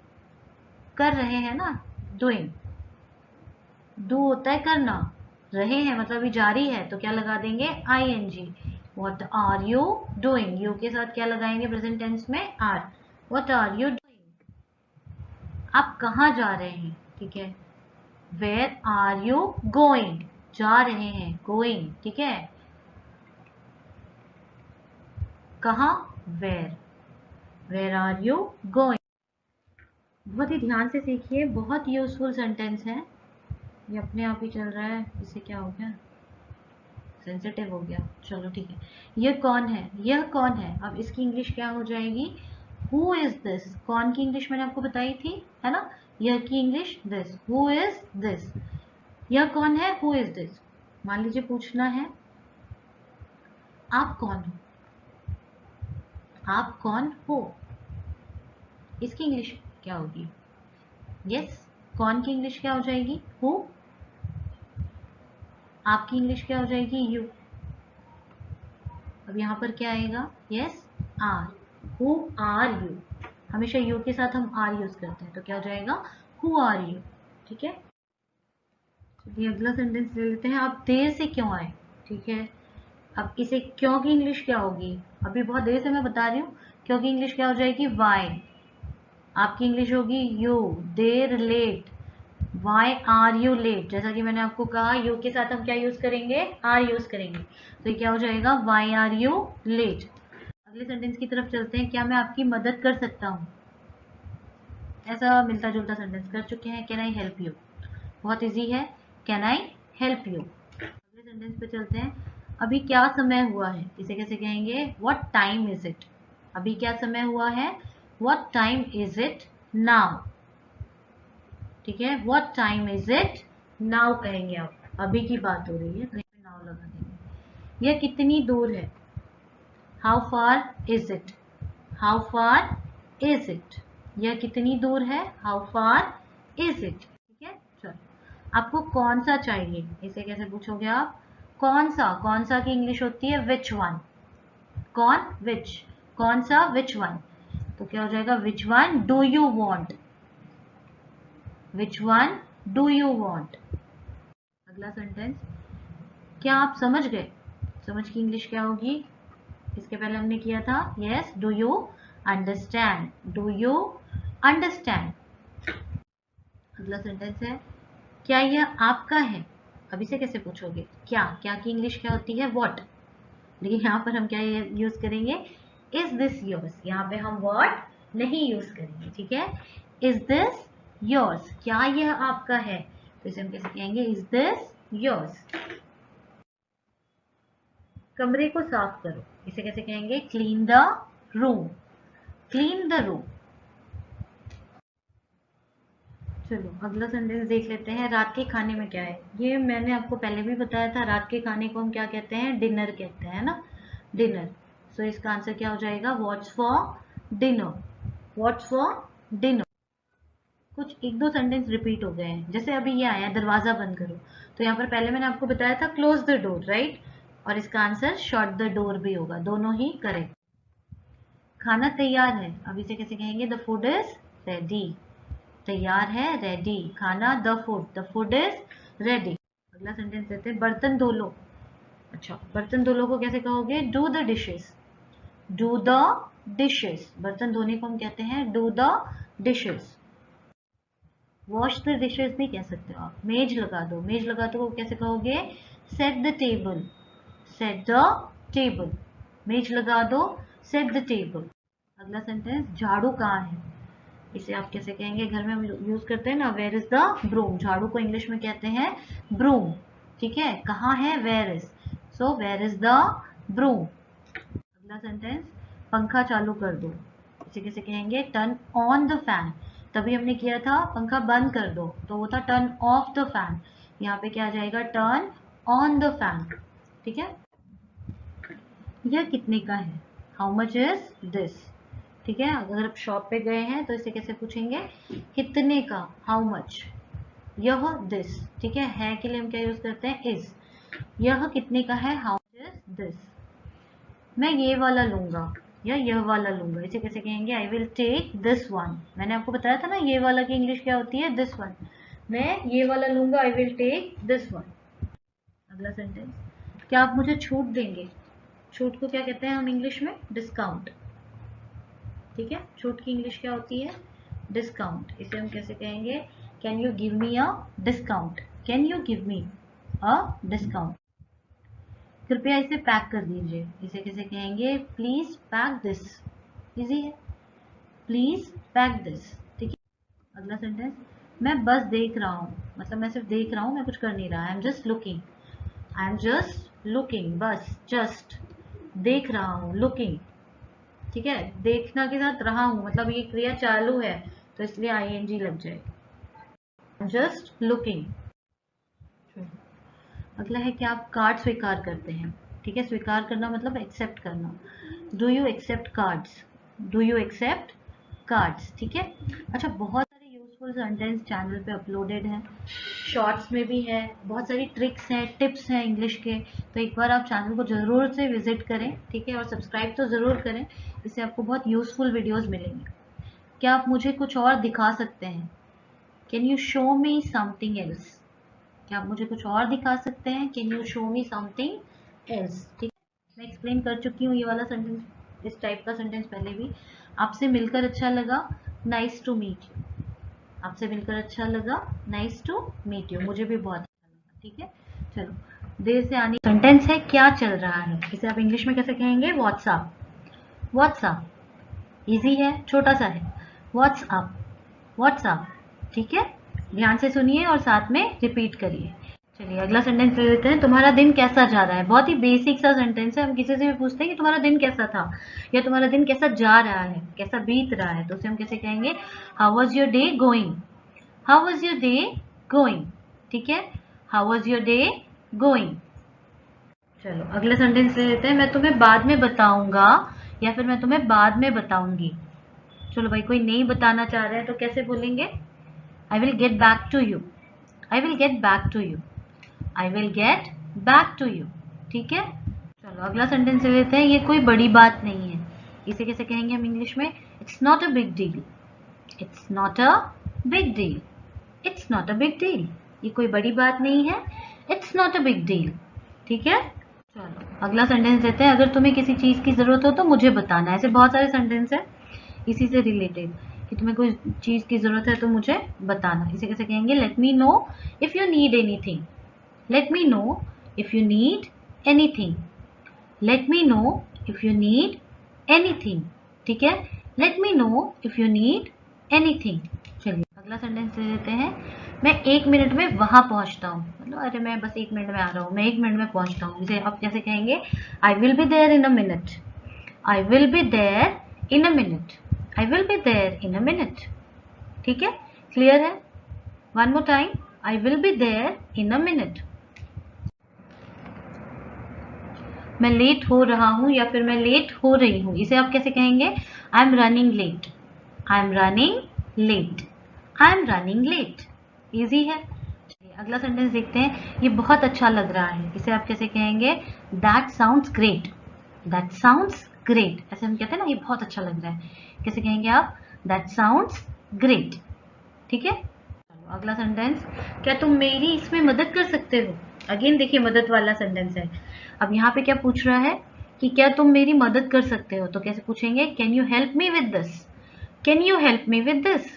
Speaker 1: कर रहे हैं ना, डूइंग, डू होता है करना, रहे हैं मतलब अभी जारी है तो क्या लगा देंगे, ing, what are you doing, you के साथ क्या लगाएंगे प्रेजेंट टेंस में, are, what are you doing, आप कहाँ जा रहे हैं, ठीक है, वेयर आर यू गोइंग, जा रहे हैं, गोइंग, ठीक है, कहाँ, वेयर आर यू गोइंग। बहुत ही ध्यान से सीखिए, बहुत यूजफुल सेंटेंस है। ये अपने आप ही चल रहा है, इसे क्या हो गया, सेंसिटिव हो गया, चलो ठीक है। यह कौन है, यह कौन है, अब इसकी इंग्लिश क्या हो जाएगी, हु इज दिस। कौन की इंग्लिश मैंने आपको बताई थी, है ना, यह की English this, who is this. यह कौन है, हु इज दिस। मान लीजिए पूछना है आप कौन हो, आप कौन हो, इसकी इंग्लिश क्या होगी, यस। कौन की इंग्लिश क्या हो जाएगी, हु। आपकी इंग्लिश क्या हो जाएगी, यू। अब यहाँ पर क्या आएगा, yes are, who are you. हमेशा यू के साथ हम आर यूज करते हैं, तो क्या हो जाएगा, हु आर यू। ठीक है, चलिए अगला सेंटेंस ले लेते हैं, आप देर से क्यों आए। ठीक है, अब इसे क्यों की इंग्लिश क्या होगी, अभी बहुत देर से मैं बता रही हूँ, क्यों की इंग्लिश क्या हो जाएगी, वाई। आपकी इंग्लिश होगी यू, देर late, why are you late. जैसा कि मैंने आपको कहा, यू के साथ हम क्या यूज करेंगे, आर यूज करेंगे, तो ये क्या हो जाएगा, वाई आर यू लेट। अगले सेंटेंस की तरफ चलते हैं, क्या मैं आपकी मदद कर सकता हूँ। ऐसा मिलता जुलता सेंटेंस कर चुके हैं, कैन आई हेल्प यू, बहुत इजी है, कैन आई हेल्प यू। अगले सेंटेंस पे चलते हैं, अभी क्या समय हुआ है, इसे कैसे कहेंगे, व्हाट टाइम इज इट। अभी क्या समय हुआ है, what time is it now. ठीक है, what time is it now कहेंगे आप, अभी की बात हो रही है, कहीं पे नाउ लगा देंगे। यह कितनी दूर है, how far is it, how far is it. यह कितनी दूर है, हाउ फार इज इट। ठीक है, चलो, आपको कौन सा चाहिए, इसे कैसे पूछोगे आप, कौन सा। कौन सा की इंग्लिश होती है विच वन, कौन विच, कौन सा विच वन, तो क्या हो जाएगा, which one do you want, which one do you want. अगला सेंटेंस, क्या आप समझ गए, समझ की इंग्लिश क्या होगी, इसके पहले हमने किया था, yes do you understand, do you understand. अगला सेंटेंस है, क्या यह आपका है। अब इसे कैसे पूछोगे, क्या, क्या की इंग्लिश क्या होती है, व्हाट। लेकिन यहाँ पर हम क्या यूज करेंगे, इज दिस योर्स। यहाँ पे हम व्हाट नहीं यूज करेंगे, ठीक है, इज दिस योर्स, क्या यह आपका है, तो इसे हम कैसे कहेंगे, इज दिस योर्स। कमरे को साफ करो, इसे कैसे कहेंगे, clean the room, clean the room. चलो अगला सेंटेंस देख लेते हैं, रात के खाने में क्या है। ये मैंने आपको पहले भी बताया था, रात के खाने को हम क्या कहते हैं, डिनर कहते हैं ना, डिनर। सो इसका आंसर क्या हो जाएगा, what's for dinner, what's for dinner. कुछ एक दो सेंटेंस रिपीट हो गए हैं, जैसे अभी ये आया दरवाजा बंद करो, तो यहाँ पर पहले मैंने आपको बताया था क्लोज द डोर, राइट, और इसका आंसर शट द डोर भी होगा, दोनों ही करेक्ट। खाना तैयार है, अब इसे कैसे कहेंगे, द फूड इज रेडी, तैयार है, रेडी, खाना, द फूड इज रेडी। अगला सेंटेंस देते हैं, बर्तन धो लो। अच्छा, बर्तन धो लो को कैसे कहोगे, do the dishes, do the dishes. बर्तन धोने को हम कहते हैं do the dishes. Wash the dishes भी कह सकते हो आप। मेज लगा दो, मेज लगा दो को कैसे कहोगे, set the table, set the table. मेज लगा दो, सेट द टेबल। अगला सेंटेंस, झाड़ू कहाँ है, इसे आप कैसे कहेंगे, घर में हम यूज करते हैं ना, वेयर इज द ब्रूम। झाड़ू को इंग्लिश में कहते हैं ब्रूम, ठीक है, कहाँ है, where is, so where is the broom. अगला सेंटेंस, पंखा चालू कर दो, इसे कैसे कहेंगे, टर्न ऑन द फैन। तभी हमने किया था पंखा बंद कर दो, तो वो था टर्न ऑफ द फैन, यहाँ पे क्या आ जाएगा, टर्न ऑन द फैन। ठीक है, यह कितने का है, हाउ मच इज दिस। ठीक है, अगर आप शॉप पे गए हैं तो इसे कैसे पूछेंगे, कितने का, हाउ मच। यह दिस, ठीक है के लिए हम क्या यूज करते हैं, इज। यह कितने का है, हाउ मच इज दिस। मैं ये वाला लूंगा या यह वाला लूंगा, इसे कैसे कहेंगे, I will take this one. मैंने आपको बताया था ना, ये वाला की इंग्लिश क्या होती है, दिस वन। मैं ये वाला लूंगा, I will take this one. अगला सेंटेंस, क्या आप मुझे छूट देंगे। छूट को क्या कहते हैं हम इंग्लिश में, डिस्काउंट। ठीक है, छूट की इंग्लिश क्या होती है, डिस्काउंट। इसे हम कैसे कहेंगे, can you give me a discount, can you give me a discount. कृपया इसे पैक कर दीजिए, इसे कैसे कहेंगे, प्लीज पैक दिस। इजी है, प्लीज पैक दिस। ठीक है, अगला सेंटेंस, मैं बस देख रहा हूँ, मतलब मैं सिर्फ देख रहा हूँ, मैं कुछ कर नहीं रहा। I am just looking, I am just looking, बस जस्ट देख रहा हूँ, लुकिंग, ठीक है। देखना के साथ रहा हूँ, मतलब ये क्रिया चालू है तो इसलिए आईएनजी लग जाएगी। I am just looking. अगला है कि आप कार्ड स्वीकार करते हैं, ठीक है। स्वीकार करना मतलब एक्सेप्ट करना। Do you accept cards, do you accept cards, ठीक है। अच्छा, बहुत सारे यूजफुल सेंटेंस चैनल पे अपलोडेड हैं, शॉर्ट्स में भी है, बहुत सारी ट्रिक्स हैं, टिप्स हैं इंग्लिश के। तो एक बार आप चैनल को जरूर से विजिट करें, ठीक है, और सब्सक्राइब तो जरूर करें, इससे आपको बहुत यूजफुल वीडियोस मिलेंगे। क्या आप मुझे कुछ और दिखा सकते हैं? Can you show me something else, क्या आप मुझे कुछ और दिखा सकते हैं? Can you show me something else, ठीक है। मैं एक्सप्लेन कर चुकी हूँ ये वाला सेंटेंस, इस टाइप का सेंटेंस पहले भी। आपसे मिलकर अच्छा लगा, नाइस टू मीट यू, आपसे मिलकर अच्छा लगा, नाइस टू मीट यू, मुझे भी बहुत अच्छा लगा, ठीक है। चलो, देर से आने सेंटेंस है क्या चल रहा है, इसे आप इंग्लिश में कैसे कहेंगे? व्हाट्सअप, व्हाट्सअप इजी है, छोटा सा है, व्हाट्सअप, व्हाट्सअप, ठीक है। ध्यान से सुनिए और साथ में रिपीट करिए। चलिए अगला सेंटेंस ले लेते हैं, तुम्हारा दिन कैसा जा रहा है। बहुत ही बेसिक सा सेंटेंस है, हम किसी से भी पूछते हैं कि तुम्हारा दिन कैसा था या तुम्हारा दिन कैसा जा रहा है, कैसा बीत रहा है, तो उसे हम कैसे कहेंगे? How was your day going, how was your day going, ठीक है, how was your day going. चलो अगला सेंटेंस ले लेते हैं, मैं तुम्हें बाद में बताऊंगा या फिर मैं तुम्हें बाद में बताऊंगी। चलो भाई, कोई नहीं बताना चाह रहा है तो कैसे बोलेंगे? I will get back to you, I will get back to you, I will get back to you, ठीक है। चलो अगला सेंटेंस ले लेते हैं, ये कोई बड़ी बात नहीं है, इसे कैसे कहेंगे हम इंग्लिश में? It's not a big deal, it's not a big deal, it's not a big deal, ये कोई बड़ी बात नहीं है, it's not a big deal, ठीक है। चलो अगला सेंटेंस लेते हैं, अगर तुम्हें किसी चीज की जरूरत हो तो मुझे बताना। ऐसे बहुत सारे सेंटेंस है इसी से रिलेटेड कि तुम्हें कोई चीज की जरूरत है तो मुझे बताना। इसे कैसे कहेंगे? Let me know if you need anything, let me know if you need anything, let me know if you need anything, ठीक है। let me know if you need anything। चलिए अगला सेंटेंस ले लेते हैं, मैं 1 मिनट में वहां पहुंचता हूँ, मतलब अरे मैं बस 1 मिनट में आ रहा हूँ, मैं 1 मिनट में पहुंचता हूँ। इसे आप कैसे कहेंगे? I will be there in a minute, I will be there in a minute, I will be there in a minute, ठीक है। क्लियर है? One more time, I will be there in a minute. मैं लेट हो रहा हूँ या फिर मैं लेट हो रही हूँ, इसे आप कैसे कहेंगे? I am running late, I am running late, I am running late, easy है। अगला सेंटेंस देखते हैं, ये बहुत अच्छा लग रहा है, इसे आप कैसे कहेंगे? That sounds great, that sounds great, ऐसे हम कहते हैं ना, ये बहुत अच्छा लग रहा है, कैसे कहेंगे आप? दैट साउंड्स ग्रेट, ठीक है। अगला सेंटेंस, क्या तुम मेरी इसमें मदद कर सकते हो? अगेन देखिए मदद वाला सेंटेंस है। अब यहाँ पे क्या पूछ रहा है कि क्या तुम मेरी मदद कर सकते हो, तो कैसे पूछेंगे? Can you help me with this, can you help me with this,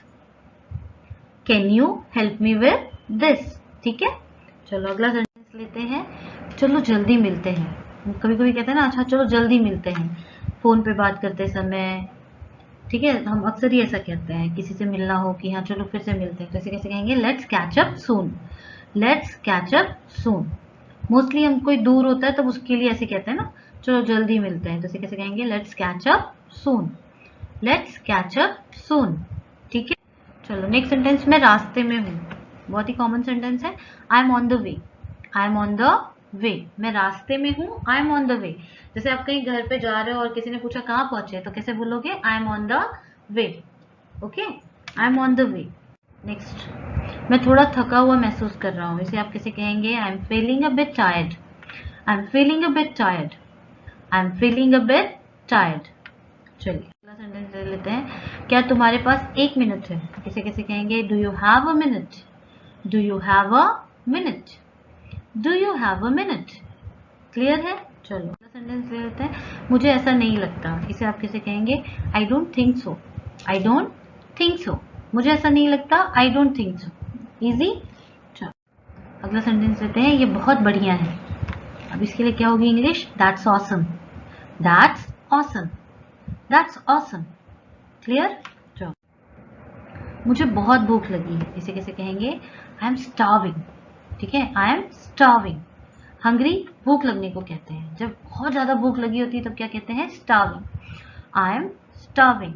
Speaker 1: can you help me with this, ठीक है। चलो अगला सेंटेंस लेते हैं, चलो जल्दी मिलते हैं। कभी कभी कहते हैं ना, अच्छा चलो जल्दी मिलते हैं, फोन पे बात करते समय, ठीक है, हम अक्सर ही ऐसा कहते हैं किसी से मिलना हो कि हाँ चलो फिर से मिलते हैं, तो ऐसे कैसे कहेंगे? Let's catch up soon, let's catch up soon. Mostly हम कोई दूर होता है तब उसके लिए ऐसे कहते हैं ना, चलो जल्दी मिलते हैं, तो ऐसे कैसे कहेंगे? Let's catch up soon, let's catch up सून, ठीक है। चलो नेक्स्ट सेंटेंस, मैं रास्ते में हूँ, बहुत ही कॉमन सेंटेंस है। I M on the way, I am on the way, मैं रास्ते में हूँ, I am on the way. जैसे आप कहीं घर पे जा रहे हो और किसी ने पूछा कहाँ पहुंचे, तो कैसे बोलोगे? I am on the way, okay, I am on the way. Next, मैं थोड़ा थका हुआ महसूस कर रहा हूँ, इसे आप कैसे कहेंगे? I am feeling a bit tired, I am feeling a bit tired, I am feeling a bit tired. चलिए अगला सेंटेंस ले लेते हैं, क्या तुम्हारे पास 1 मिनट है, इसे कैसे कहेंगे? Do you have a minute, do you have a minute, do you have a minute, clear है। चलो अगला सेंटेंस ले लेते हैं, मुझे ऐसा नहीं लगता, इसे आप कैसे कहेंगे? I don't think so, I don't think so, मुझे ऐसा नहीं लगता, I don't think so, easy. चलो अगला सेंटेंस लेते हैं, ये बहुत बढ़िया है, अब इसके लिए क्या होगी English? That's awesome, that's awesome, that's awesome, clear. चलो मुझे बहुत भूख लगी है, इसे कैसे कहेंगे? I M starving. ठीक है, आई एम स्टार्विंग। हंग्री भूख लगने को कहते हैं, जब बहुत ज्यादा भूख लगी होती है तब क्या कहते हैं? Starving. I am starving,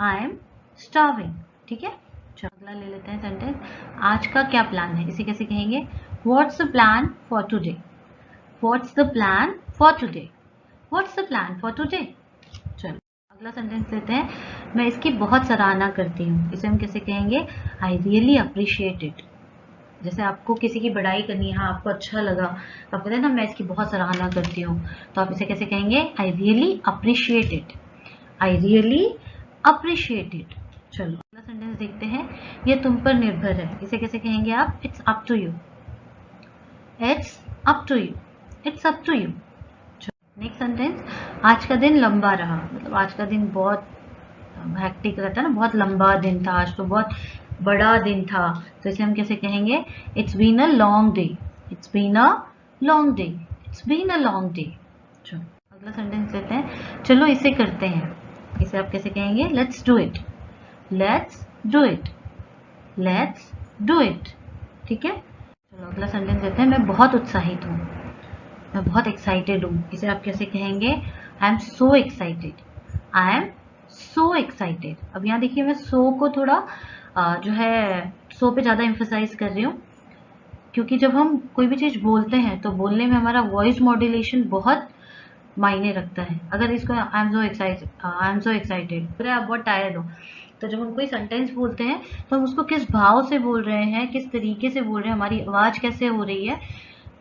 Speaker 1: I am starving. ठीक है, चलो अगला ले लेते हैं सेंटेंस। आज का क्या प्लान है, इसे कैसे कहेंगे? What's the plan for today? What's the plan for today? What's the plan for today? चलो अगला सेंटेंस लेते हैं। मैं इसकी बहुत सराहना करती हूँ, इसे हम कैसे कहेंगे? I really appreciate it. जैसे आपको किसी की बड़ाई करनी है, आपको अच्छा लगा तो आप कहते हैं ना मैं इसकी बहुत सराहना करती हूँ, तो आप इसे कैसे कहेंगे? I really appreciate it. I really appreciate it. चलो अगला सेंटेंस देखते हैं। ये तुम पर निर्भर है, इसे कैसे कहेंगे आप? It's up to you. It's up to you. It's up to you. Next sentence. आज का दिन लंबा रहा, मतलब आज का दिन बहुत हेक्टिक रहता है ना, बहुत लंबा दिन था, आज तो बहुत बड़ा दिन था, तो इसे हम कैसे कहेंगे? It's been a long day. It's been a long day. It's been a long day. चलो अगला सेंटेंस लेते हैं। चलो इसे करते हैं, इसे आप कैसे कहेंगे? Let's do it. Let's do it. Let's do it. ठीक है, चलो अगला सेंटेंस लेते हैं। मैं बहुत उत्साहित हूँ, मैं बहुत एक्साइटेड हूँ, इसे आप कैसे कहेंगे? I am so excited. I am so excited. अब यहाँ देखिए मैं सो को थोड़ा जो है सो पे ज़्यादा एम्फोसाइज कर रही हूँ, क्योंकि जब हम कोई भी चीज़ बोलते हैं तो बोलने में हमारा वॉइस मॉड्यूलेशन बहुत मायने रखता है। अगर इसको I am so excited, I am so excited, फिर आप बहुत टायर्ड हो, तो जब हम कोई सेंटेंस बोलते हैं तो हम उसको किस भाव से बोल रहे हैं, किस तरीके से बोल रहे हैं, हमारी आवाज़ कैसे हो रही है,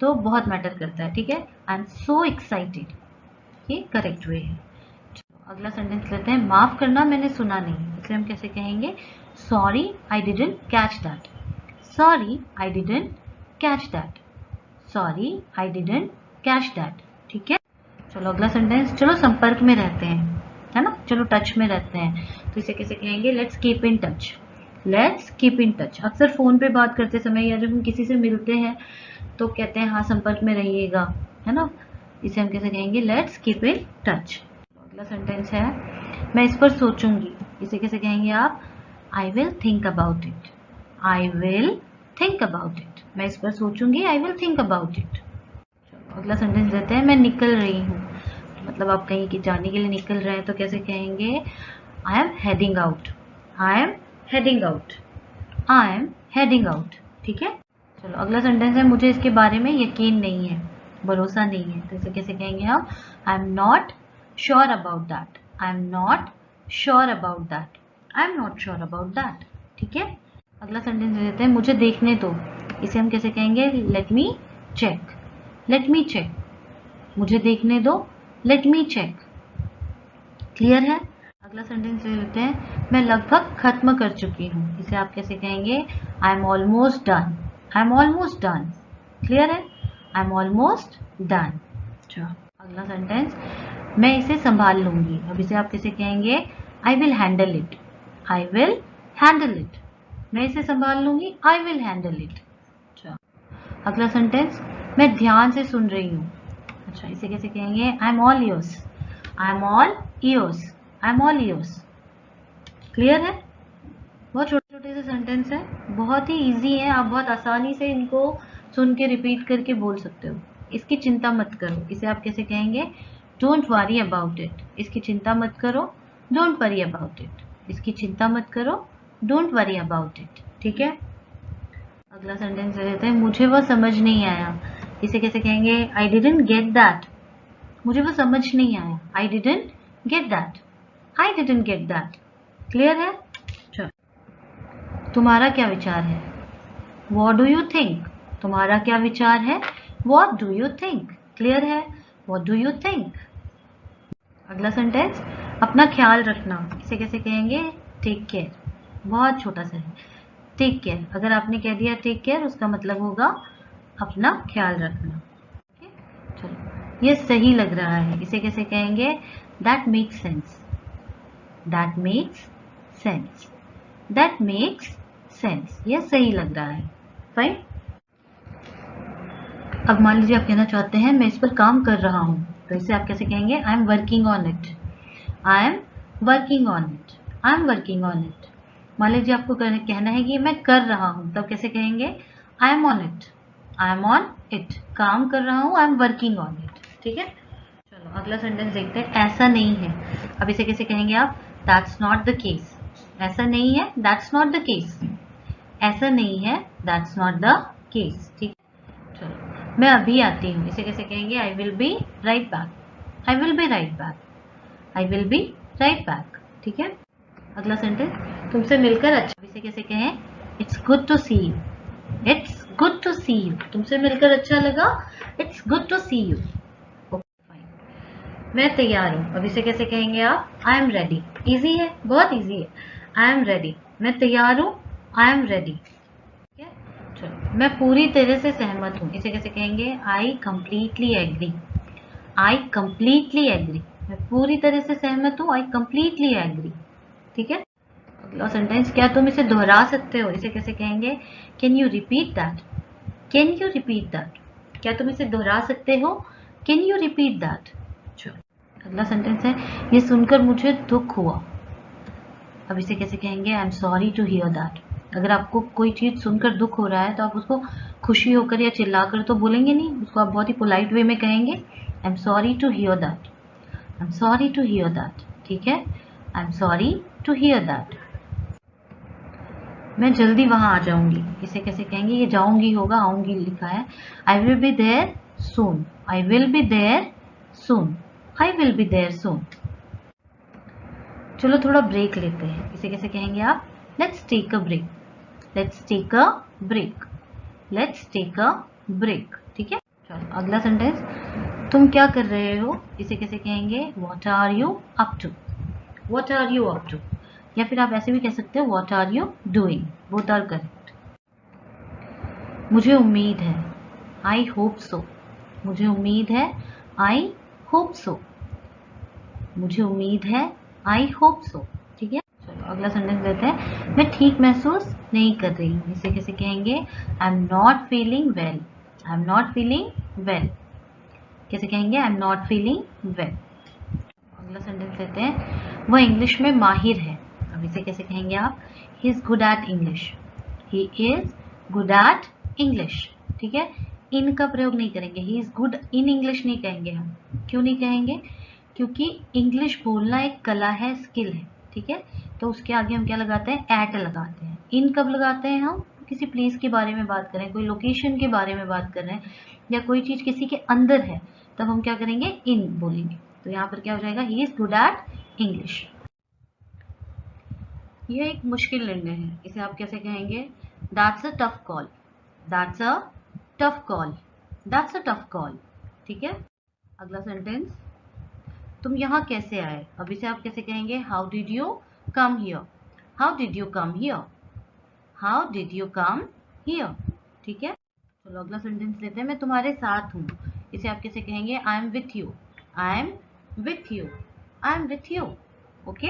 Speaker 1: तो बहुत मैटर करता है। ठीक है, आई एम सो एक्साइटेड, ये करेक्ट वे है। अगला सेंटेंस लेते हैं। माफ करना, मैंने सुना नहीं, इसलिए हम कैसे कहेंगे? Sorry I didn't catch that. Sorry I didn't catch that. Sorry I didn't catch that. ठीक है, चलो अगला सेंटेंस। चलो संपर्क में रहते हैं, है ना, चलो टच में रहते हैं, तो इसे कैसे कहेंगे? Let's keep in touch. Let's keep in touch. अक्सर फोन पे बात करते समय या जब हम किसी से मिलते हैं तो कहते हैं हाँ संपर्क में रहिएगा, है ना, इसे हम कैसे कहेंगे? Let's keep in touch. अगला सेंटेंस है। मैं इस पर सोचूंगी, इसे कैसे कहेंगे आप? I will think about it. I will think about it. मैं इस पर सोचूंगी, I will think about it. अगला सेंटेंस देते हैं। मैं निकल रही हूँ, मतलब आप कहीं की जाने के लिए निकल रहे हैं तो कैसे कहेंगे? I am heading out. I am heading out. I am heading out. ठीक है, चलो अगला सेंटेंस है। मुझे इसके बारे में यकीन नहीं है, भरोसा नहीं है, तो इसे कैसे कहेंगे हम? आई am not sure about that. I am not sure about that. I am not sure about that. ठीक है, अगला सेंटेंस दे देते हैं। मुझे देखने दो, इसे हम कैसे कहेंगे? Let me check. Let me check. मुझे देखने दो, लेट मी चेक। क्लियर है? अगला सेंटेंस ले लेते हैं। मैं लगभग खत्म कर चुकी हूँ, इसे आप कैसे कहेंगे? I am almost done. I am almost done. Clear है? I am almost done. अच्छा अगला सेंटेंस। मैं इसे संभाल लूंगी, अब इसे आप कैसे कहेंगे? I will handle it. I will handle it. मैं इसे संभाल लूंगी, आई विल हैंडल इट। अच्छा अगला सेंटेंस। मैं ध्यान से सुन रही हूँ, अच्छा इसे कैसे कहेंगे? I am all years. I am all years. I am all years. Clear है? बहुत छोटे छोटे से सेंटेंस है, बहुत ही इजी है, आप बहुत आसानी से इनको सुन के रिपीट करके बोल सकते हो। इसकी चिंता मत करो, इसे आप कैसे कहेंगे? Don't worry about it. इसकी चिंता मत करो, डोंट वरी अबाउट इट। इसकी चिंता मत करो, डोंट वरी अबाउट इट। ठीक है, अगला सेंटेंस ले लेते हैं। मुझे वह समझ नहीं आया, इसे कैसे कहेंगे? I didn't get that. मुझे वो समझ नहीं आया, I didn't get that. I didn't get that. Clear है? चलो तुम्हारा क्या विचार है? What do you think? तुम्हारा क्या विचार है? What do you think? Clear है? What do you think? अगला सेंटेंस। अपना ख्याल रखना, इसे कैसे कहेंगे? Take care. बहुत छोटा सा है, टेक केयर। अगर आपने कह दिया टेक केयर, उसका मतलब होगा अपना ख्याल रखना। चलो ये सही लग रहा है, इसे कैसे कहेंगे? That makes sense. That makes sense. That makes sense. ये सही लग रहा है। फाइन। अब मान लीजिए आप कहना चाहते हैं मैं इस पर काम कर रहा हूं, तो इसे आप कैसे कहेंगे? I am working on it. I am working on it. I am working on it. मान लीजिए आपको कहना है कि मैं कर रहा हूं, तब कैसे कहेंगे? I M on it, I am on it, काम कर रहा हूं, I am working on it. ठीक है, चलो अगला सेंटेंस देखते हैं। ऐसा नहीं है, अब इसे कैसे कहेंगे आप? That's not the case. ऐसा नहीं है, दैट्स नॉट द केस। ऐसा नहीं है, दैट्स नॉट द केस। ठीक है, चलो मैं अभी आती हूँ, इसे कैसे कहेंगे? I will B right back, I will B right back, I will B right back. ठीक है, अगला सेंटेंस, तुमसे मिलकर अच्छा, इसे कैसे कहें? It's good to see you, it's good to see you, तुमसे मिलकर अच्छा लगा, it's good to see you. मैं तैयार हूं, अब इसे कैसे कहेंगे आप? I am ready. इजी है, बहुत इजी है। आई एम रेडी, मैं तैयार हूं, आई एम रेडी। ठीक है, चलो मैं पूरी तरह से सहमत हूं, इसे कैसे कहेंगे? I completely agree, I completely agree, मैं पूरी तरह से सहमत हूं, आई कंप्लीटली एग्री। ठीक है, अगला सेंटेंस, क्या तुम इसे दोहरा सकते हो? इसे कैसे कहेंगे? Can you repeat that, can you repeat that, क्या तुम इसे दोहरा सकते हो? Can you repeat that. अगला सेंटेंस है, ये सुनकर मुझे दुख हुआ, अब इसे कैसे कहेंगे? I am sorry to hear that. अगर आपको कोई चीज सुनकर दुख हो रहा है तो आप उसको खुशी होकर या चिल्लाकर तो बोलेंगे नहीं, उसको आप बहुत ही पोलाइट वे में कहेंगे, I am sorry to hear that, I am sorry to hear that. ठीक है, I am sorry to hear that. मैं जल्दी वहां आ जाऊंगी, इसे कैसे कहेंगे? ये जाऊंगी होगा, आऊंगी लिखा है। I will be there soon, I will be there soon, I will be there soon. चलो थोड़ा ब्रेक लेते हैं, इसे कैसे कहेंगे आप? Let's take a break, let's take a break, let's take a break. ठीक है, चलो अगला सेंटेंस, तुम क्या कर रहे हो? इसे कैसे कहेंगे? What are you up to, what are you up to, या फिर आप ऐसे भी कह सकते हो what are you doing, both are correct. मुझे उम्मीद है, आई होप सो, मुझे उम्मीद है, आई होप सो, मुझे उम्मीद है, आई होप सो। ठीक है, चलो अगला सेंटेंस लेते हैं, मैं ठीक महसूस नहीं कर रही हूँ, इसे कैसे कहेंगे? I am not feeling well, I am not feeling well, कैसे कहेंगे? I am not feeling well. अगला सेंटेंस लेते हैं, वह इंग्लिश में माहिर है, अब इसे कैसे कहेंगे आप? He is good at English, he is good at English. ठीक है, इन का प्रयोग नहीं करेंगे, he is good in English नहीं कहेंगे हम। क्यों नहीं कहेंगे? क्योंकि इंग्लिश बोलना एक कला है, स्किल है। ठीक है, तो उसके आगे हम क्या लगाते हैं? एट लगाते हैं। इन कब लगाते हैं? हम किसी प्लेस के बारे में बात करें, कोई लोकेशन के बारे में बात कर रहे हैं, या कोई चीज किसी के अंदर है, तब हम क्या करेंगे? इन बोलेंगे। तो यहाँ पर क्या हो जाएगा? He is good at English. यह एक मुश्किल निर्णय है, इसे आप कैसे कहेंगे? That's a tough call, that's a tough call, that's a tough call. ठीक है, अगला सेंटेंस, तुम यहाँ कैसे आए, अब इसे आप कैसे कहेंगे? How did you come here, how did you come here, how did you come here. ठीक है, चलो अगला सेंटेंस लेते हैं, मैं तुम्हारे साथ हूँ, इसे आप कैसे कहेंगे? I am with you, I am with you, I am with you. Okay,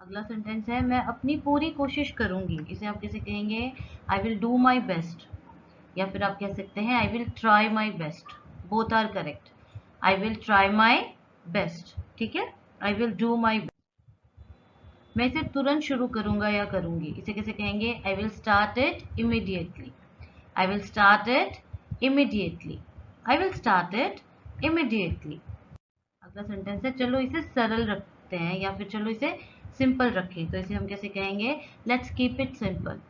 Speaker 1: अगला सेंटेंस है, मैं अपनी पूरी कोशिश करूंगी, इसे आप कैसे कहेंगे? I will do my best, या फिर आप कह सकते हैं I will try my best, both are correct. I will try my best. ठीक है, I will do my best. मैं इसे तुरंत शुरू करूंगा या करूंगी, इसे कैसे कहेंगे? I will start it immediately, I will start it immediately, I will start it immediately. अगला सेंटेंस है, चलो इसे सरल रखते हैं, या फिर चलो इसे सिंपल रखें, तो इसे हम कैसे कहेंगे? Let's keep it simple,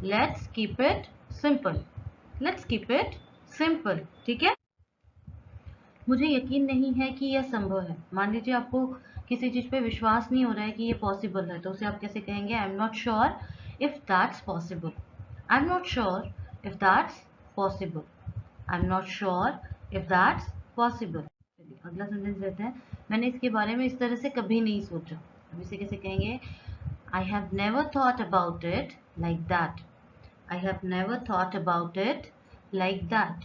Speaker 1: let's keep it simple, let's keep it simple. ठीक है, मुझे यकीन नहीं है कि यह संभव है, मान लीजिए आपको किसी चीज पे विश्वास नहीं हो रहा है कि ये पॉसिबल है, तो उसे आप कैसे कहेंगे? I am not sure if that's possible, I am not sure if that's possible, I am not sure if that's possible. अगला सेंटेंस लेते हैं, मैंने इसके बारे में इस तरह से कभी नहीं सोचा, अब इसे कैसे कहेंगे? I have never thought about it like that, I have never thought about it like that,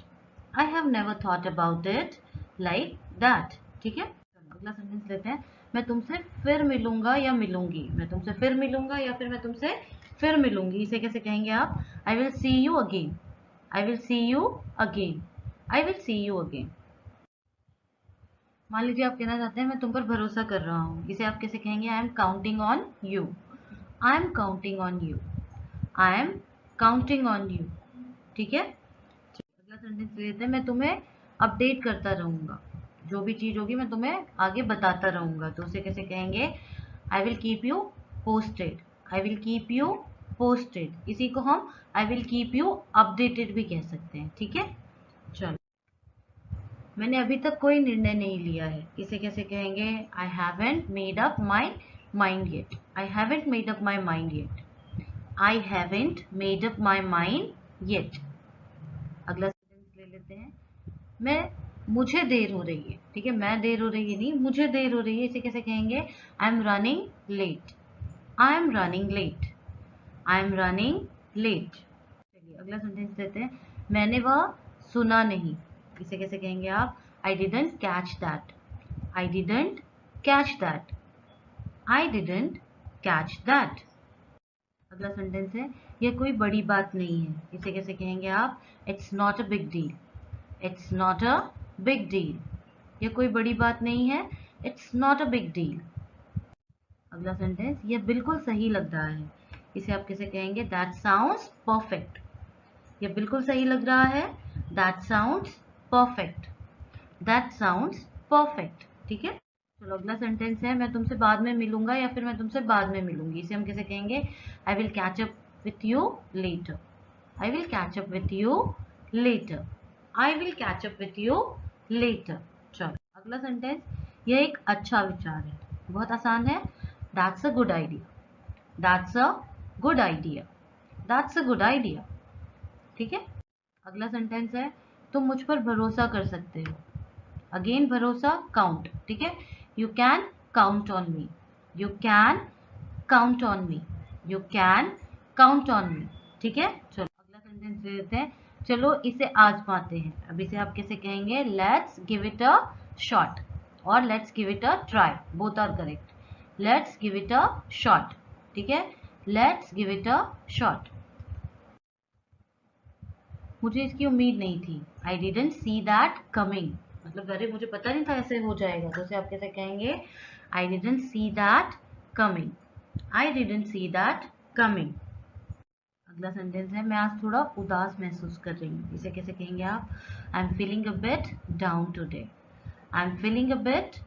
Speaker 1: I have never thought about it like that. ठीक है, अगला सेंटेंस लेते हैं, मैं तुमसे फिर मिलूंगा या मिलूंगी, मैं तुमसे फिर मिलूंगा या फिर मैं तुमसे फिर मिलूंगी, इसे कैसे कहेंगे आप? I will see you again, I will see you again, I will see you again. मान लीजिए आप कहना चाहते हैं मैं तुम पर भरोसा कर रहा हूँ, इसे आप कैसे कहेंगे? I M counting on you, I am counting on you, I am counting on you. ठीक है, अगला सेंटेंस लेते हैं, मैं तुम्हें अपडेट करता रहूंगा, जो भी चीज होगी मैं तुम्हें आगे बताता रहूंगा। तो उसे कैसे कहेंगे, I will keep you posted, I will keep you posted. इसी को हम I will keep you updated भी कह सकते हैं। ठीक है, चलो, मैंने अभी तक कोई निर्णय नहीं लिया है, इसे कैसे कहेंगे, I haven't made up my mind yet, I haven't made up my mind yet, I haven't made up my mind yet. अगला सेंटेंस ले लेते हैं, मुझे देर हो रही है। ठीक है, मैं देर हो रही है नहीं, मुझे देर हो रही है। इसे कैसे कहेंगे, I am running late, I am running late, I am running late. चलिए अगला सेंटेंस लेते हैं, मैंने वह सुना नहीं। इसे कैसे कहेंगे आप, I didn't catch that, I didn't catch that, I didn't catch that. अगला सेंटेंस है, यह कोई बड़ी बात नहीं है। इसे कैसे कहेंगे आप, it's not a big deal, it's not a big deal. यह कोई बड़ी बात नहीं है, it's not a big deal. अगला सेंटेंस, यह बिल्कुल सही लग रहा है। इसे आप कैसे कहेंगे, दैट साउंड्स परफेक्ट, यह बिल्कुल सही लग रहा है, that sounds perfect, that sounds perfect. ठीक है, चलो अगला सेंटेंस है, मैं तुमसे बाद में मिलूंगा या फिर मैं तुमसे बाद में मिलूंगी। इसे हम कैसे कहेंगे, I will catch up with you later, I will catch up with you later, I will catch up with you later. चलो अगला सेंटेंस, यह एक अच्छा विचार है, बहुत आसान है, that's a good idea, that's a good idea, that's a good idea. ठीक है, अगला सेंटेंस है, तुम मुझ पर भरोसा कर सकते हो। अगेन भरोसा, काउंट। ठीक है, you can count on me, you can count on me, you can count on me. ठीक है, चलो अगला सेंटेंस ले लेते हैं, चलो इसे आजमाते हैं। अब इसे आप कैसे कहेंगे, let's give it a shot और let's give it a try, both are correct. Let's give it a shot. ठीक है, let's give it a shot. मुझे इसकी उम्मीद नहीं थी, I didn't see that coming, मतलब अरे मुझे पता नहीं था ऐसे हो जाएगा। तो उसे आप कैसे कहेंगे, I didn't see that coming, I didn't see that coming. अगला सेंटेंस है, मैं आज थोड़ा उदास महसूस कर रही हूँ। इसे कैसे कहेंगे आप, I am feeling a bit down today, I am feeling a bit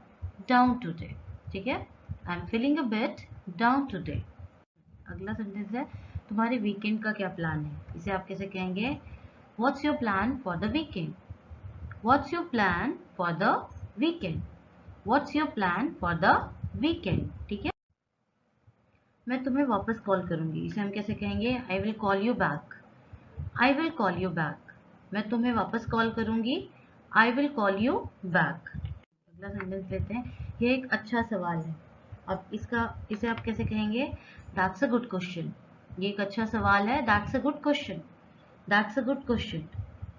Speaker 1: down today. ठीक है, I am feeling a bit down today. अगला सेंटेंस है, तुम्हारे वीकेंड का क्या प्लान है। इसे आप कैसे कहेंगे, what's your plan for the weekend, what's your plan for the weekend, what's your plan for the weekend. ठीक है, मैं तुम्हें वापस कॉल करूंगी। इसे हम कैसे कहेंगे, I will call you back, I will call you back, मैं तुम्हें वापस कॉल करूंगी, I will call you back. अगला सेंटेंस लेते हैं, यह एक अच्छा सवाल है। अब इसे आप कैसे कहेंगे, दैट्स अ गुड क्वेश्चन, ये एक अच्छा सवाल है, that's a good question, that's a good question.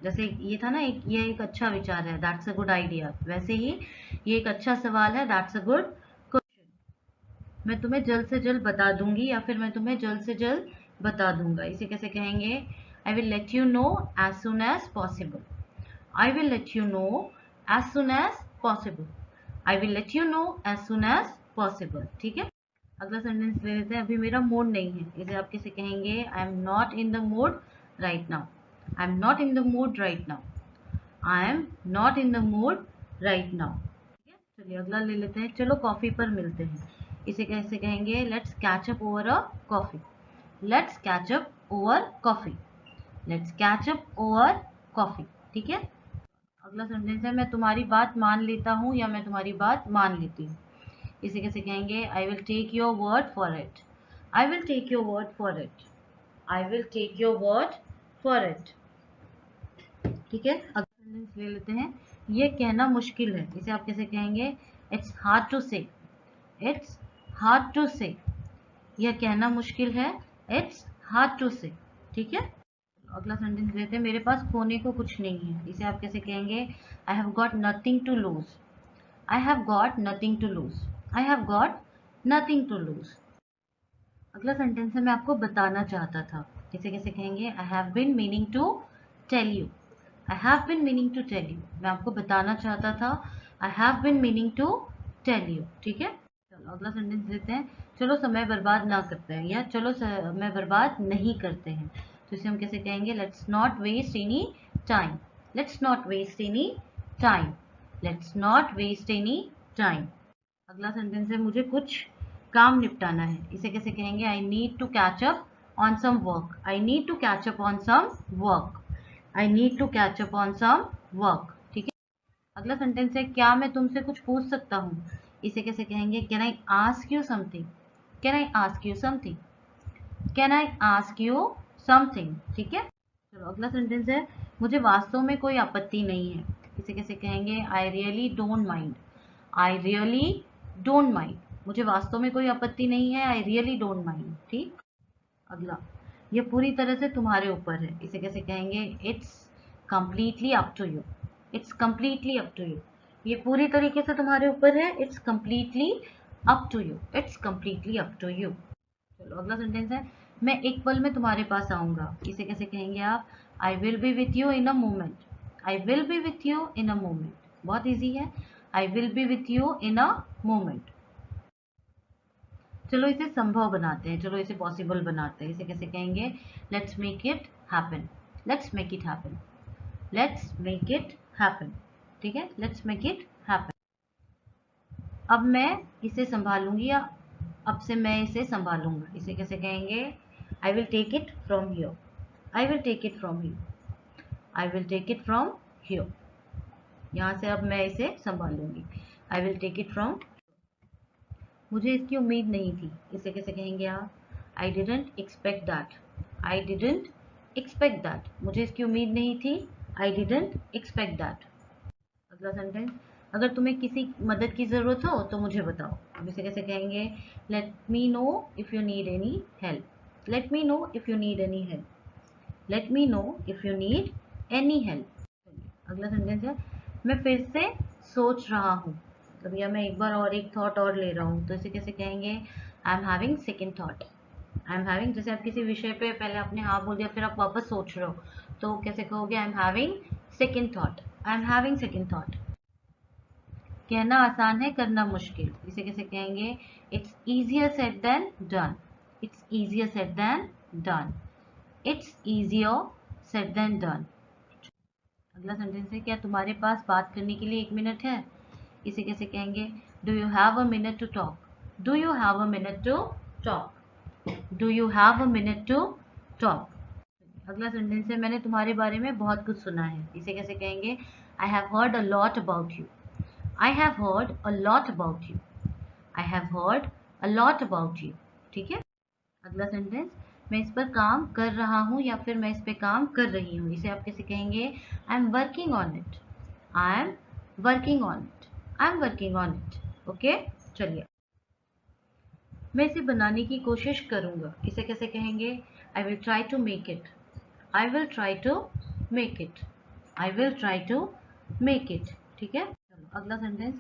Speaker 1: जैसे ये था ना, ये एक अच्छा विचार है, दैट्स अ गुड आइडिया, वैसे ही ये एक अच्छा सवाल है, दैट्स अ गुड क्वेश्चन। मैं तुम्हें जल्द से जल्द बता दूंगी या फिर मैं तुम्हें जल्द से जल्द बता दूंगा। इसे कैसे कहेंगे, I will let you know as soon as possible, I will let you know as soon as possible, I will let you know as soon as possible. ठीक है, अगला सेंटेंस ले लेते हैं, अभी मेरा मूड नहीं है। इसे आप कैसे कहेंगे, I am not in the mood right now, I am not in the mood right now, I am not in the mood right now. ठीक है, चलिए अगला ले लेते हैं, चलो कॉफी पर मिलते हैं। इसे कैसे कहेंगे, let's catch up over a coffee, let's catch up over coffee, let's catch up over coffee. ठीक है, अगला सेंटेंस है, मैं तुम्हारी बात मान लेता हूँ या मैं तुम्हारी बात मान लेती हूँ। इसे कैसे कहेंगे, I will take your word for it, I will take your word for it, I will take your word for it. ठीक है, अगला सेंटेंस ले लेते हैं, ये कहना मुश्किल है। इसे आप कैसे कहेंगे, इट्स हार्ड टू से, इट्स हार्ड टू से, यह कहना मुश्किल है, इट्स हार्ड टू से। ठीक है, अगला सेंटेंस लेते हैं, मेरे पास खोने को कुछ नहीं है। इसे आप कैसे कहेंगे, I have got nothing to lose, I have got nothing to lose, I have got nothing to lose. अगला सेंटेंस है, मैं आपको बताना चाहता था। इसे कैसे कहेंगे, I have been meaning to tell you, I have been meaning to tell you, मैं आपको बताना चाहता था, I have been meaning to tell you. ठीक है, अगला सेंटेंस लेते हैं, चलो समय बर्बाद ना करते हैं, या चलो समय बर्बाद नहीं करते हैं। तो इसे हम कैसे कहेंगे? Let's not waste any time, let's not waste any time, let's not waste any time. अगला सेंटेंस है, मुझे कुछ काम निपटाना है। इसे कैसे कहेंगे? I need to catch up on some work, I need to catch up on some work, I need to catch up on some work. ठीक है। अगला सेंटेंस है, क्या मैं तुमसे कुछ पूछ सकता हूँ? इसे कैसे कहेंगे? Can I ask you something, can I ask you something, can I ask you something. ठीक है। चलो अगला सेंटेंस है, मुझे वास्तव में कोई आपत्ति नहीं है। इसे कैसे कहेंगे? I really don't mind, I really don't mind, मुझे वास्तव में कोई आपत्ति नहीं है, आई रियली डोंट माइंड। ठीक। अगला, ये पूरी तरह से तुम्हारे ऊपर है। इसे कैसे कहेंगे? It's completely up to you, it's completely up to you, ये पूरी तरीके से तुम्हारे ऊपर है। It's completely up to you, it's completely up to you. चलो अगला सेंटेंस है, मैं एक पल में तुम्हारे पास आऊंगा। इसे कैसे कहेंगे आप? I will B with you in a moment, I will B with you in a moment. बहुत ईजी है, I will B with you in a moment. चलो इसे संभव बनाते हैं, चलो इसे पॉसिबल बनाते हैं। इसे कैसे कहेंगे? Let's make it happen, let's make it happen, let's make it happen. ठीक है, लेट्स मेक इट हैपन। अब मैं इसे संभालूंगी, या अब से मैं इसे संभालूंगा। इसे कैसे कहेंगे? I will take it from here, I will take it from here, I will take it from here. यहाँ से अब मैं इसे संभालूंगी, I will take it from. मुझे इसकी उम्मीद नहीं थी। इसे कैसे कहेंगे आप? I didn't expect that, I didn't expect that, मुझे इसकी उम्मीद नहीं थी, आई डिडंट एक्सपेक्ट दैट। अगला सेंटेंस, अगर तुम्हें किसी मदद की ज़रूरत हो तो मुझे बताओ। अब इसे कैसे कहेंगे? Let me know if you need any help, late me know if you need any help, late me know if you need any help. अगला सेंटेंस है, मैं फिर से सोच रहा हूँ। मतलब या मैं एक बार और एक थॉट और ले रहा हूँ। तो इसे कैसे कहेंगे? I am having second thought, I am having, जैसे आप किसी विषय पे पहले आपने हाँ बोल दिया, फिर आप वापस सोच रहे हो, तो कैसे कहोगे? I am having second thought, I am having second thought. कहना आसान है, करना मुश्किल। इसे कैसे कहेंगे? It's easier said than done, it's easier said than done, it's easier said than done. अगला सेंटेंस है, क्या तुम्हारे पास बात करने के लिए 1 मिनट है? इसे कैसे कहेंगे? Do you have a minute to talk, do you have a minute to talk, do you have a minute to talk. अगला सेंटेंस है, मैंने तुम्हारे बारे में बहुत कुछ सुना है। इसे कैसे कहेंगे? I have heard a lot about you, I have heard a lot about you, I have heard a lot about you। ठीक है। अगला सेंटेंस, मैं इस पर काम कर रहा हूँ, या फिर मैं इस पे काम कर रही हूँ। इसे आप कैसे कहेंगे? I am working on it, I am working on it, I am working on it. Okay. चलिए, मैं इसे बनाने की कोशिश करूँगा। इसे कैसे कहेंगे? I will try to make it, I will try to make it, I will try to make it. ठीक है। चलो अगला सेंटेंस,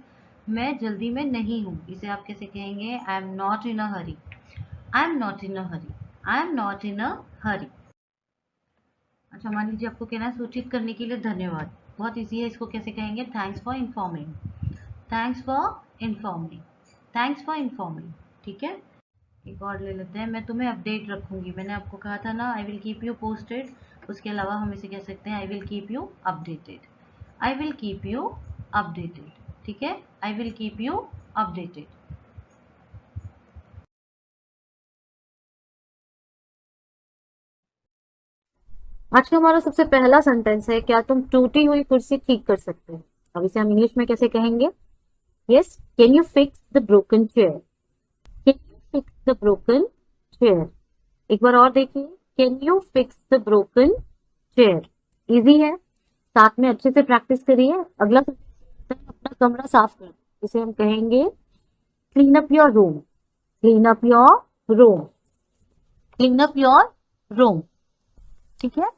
Speaker 1: मैं जल्दी में नहीं हूँ। इसे आप कैसे कहेंगे? I am not in a hurry, I am not in a hurry, I am not in a hurry. अच्छा, मान लीजिए आपको कहना है सूचित करने के लिए धन्यवाद। बहुत ईजी है, इसको कैसे कहेंगे? Thanks for informing, thanks for informing, thanks for informing. ठीक है। एक और ले लेते हैं, मैं तुम्हें अपडेट रखूंगी। मैंने आपको कहा था ना, I will keep you posted. उसके अलावा हम इसे कह सकते हैं, I will keep you updated, I will keep you updated. ठीक है, I will keep you updated.
Speaker 2: आज का हमारा सबसे पहला सेंटेंस है, क्या तुम टूटी हुई कुर्सी ठीक कर सकते हैं? अब इसे हम इंग्लिश में कैसे कहेंगे? Yes, can you fix the broken chair, can you fix the broken chair. एक बार और देखिए, can you fix the broken chair. Easy है, साथ में अच्छे से प्रैक्टिस करिए। अगला sentence है, अपना कमरा साफ कर। इसे हम कहेंगे clean up your room, clean up your room, clean up your room. ठीक है।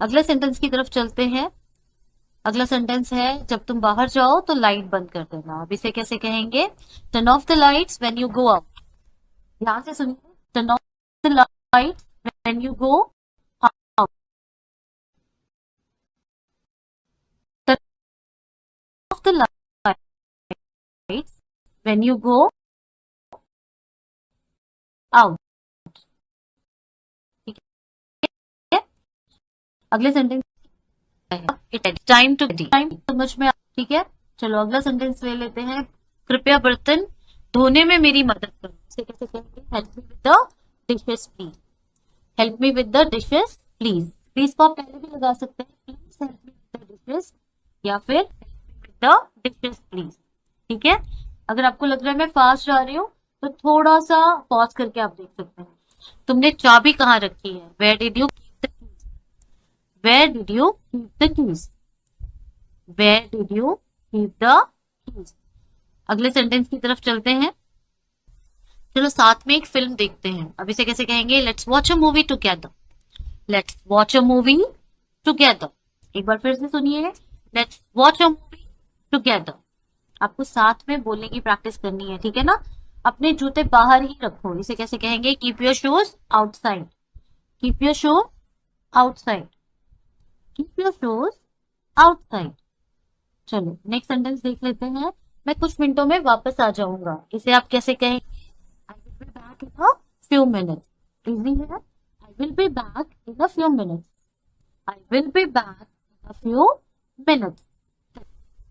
Speaker 2: अगले सेंटेंस की तरफ चलते हैं। अगला सेंटेंस है, जब तुम बाहर जाओ तो लाइट बंद कर देना। अब इसे कैसे कहेंगे? Turn off the lights when you go out. ध्यान से सुनिए, turn off the lights when you go out, turn off the lights when you go out. ठीक है, अगले sentence it time to time, समझ में ठीक है। चलो अगला सेंटेंस ले लेते हैं, कृपया बर्तन धोने में मेरी मदद करो। इसे कैसे कहेंगे? Help me with the dishes please. Help me with the dishes please. Please को आप पहले भी लगा सकते हैं, please help me with the dishes, या फिर विद द डिशेस प्लीज। ठीक है, अगर आपको लग रहा है मैं फास्ट जा रही हूँ तो थोड़ा सा पॉज करके आप देख सकते हैं। तुमने चाबी कहाँ रखी है? Where did you keep the keys? Where did you keep the keys? Where did you keep the keys? अगले सेंटेंस की तरफ चलते हैं। चलो साथ में एक फिल्म देखते हैं। अब इसे कैसे कहेंगे? Let's watch a movie together. Let's watch a movie together. एक बार फिर से सुनिए, let's watch a movie together. आपको साथ में बोलने की प्रैक्टिस करनी है, ठीक है ना। अपने जूते बाहर ही रखो। इसे कैसे कहेंगे? Keep your shoes outside. Keep your shoes outside. Keep your shoes outside. चलो नेक्स्ट सेंटेंस देख लेते हैं। मैं कुछ मिनटों में वापस आ जाऊंगा। इसे आप कैसे कहेंगे? I will be back in a few minutes. Easy है, I will be back in a few minutes. I will be back in a few minutes.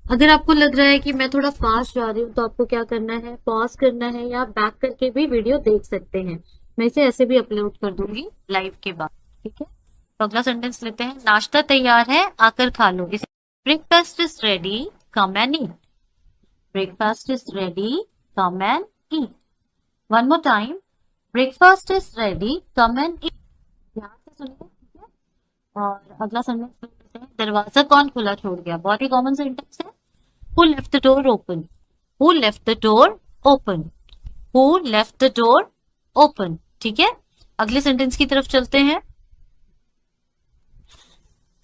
Speaker 2: अगर आपको लग रहा है कि मैं थोड़ा फास्ट जा रही हूँ तो आपको क्या करना है? पॉज करना है, या बैक करके भी वीडियो देख सकते हैं। मैं इसे ऐसे भी अपलोड कर दूंगी लाइव के बाद। ठीक है, तो अगला सेंटेंस लेते हैं। नाश्ता तैयार है, आकर खा लो। इसे breakfast is ready, come and eat. Breakfast is ready, come and eat. One more time, breakfast is ready, come and eat. ध्यान से सुनिए, ठीक है। और अगला सेंटेंस लेते हैं। दरवाजा कौन खुला छोड़ गया? बहुत ही कॉमन सेंटेंस है। Who left the door open? Who left the door open? Who left the door open? ठीक है, अगले सेंटेंस की तरफ चलते हैं।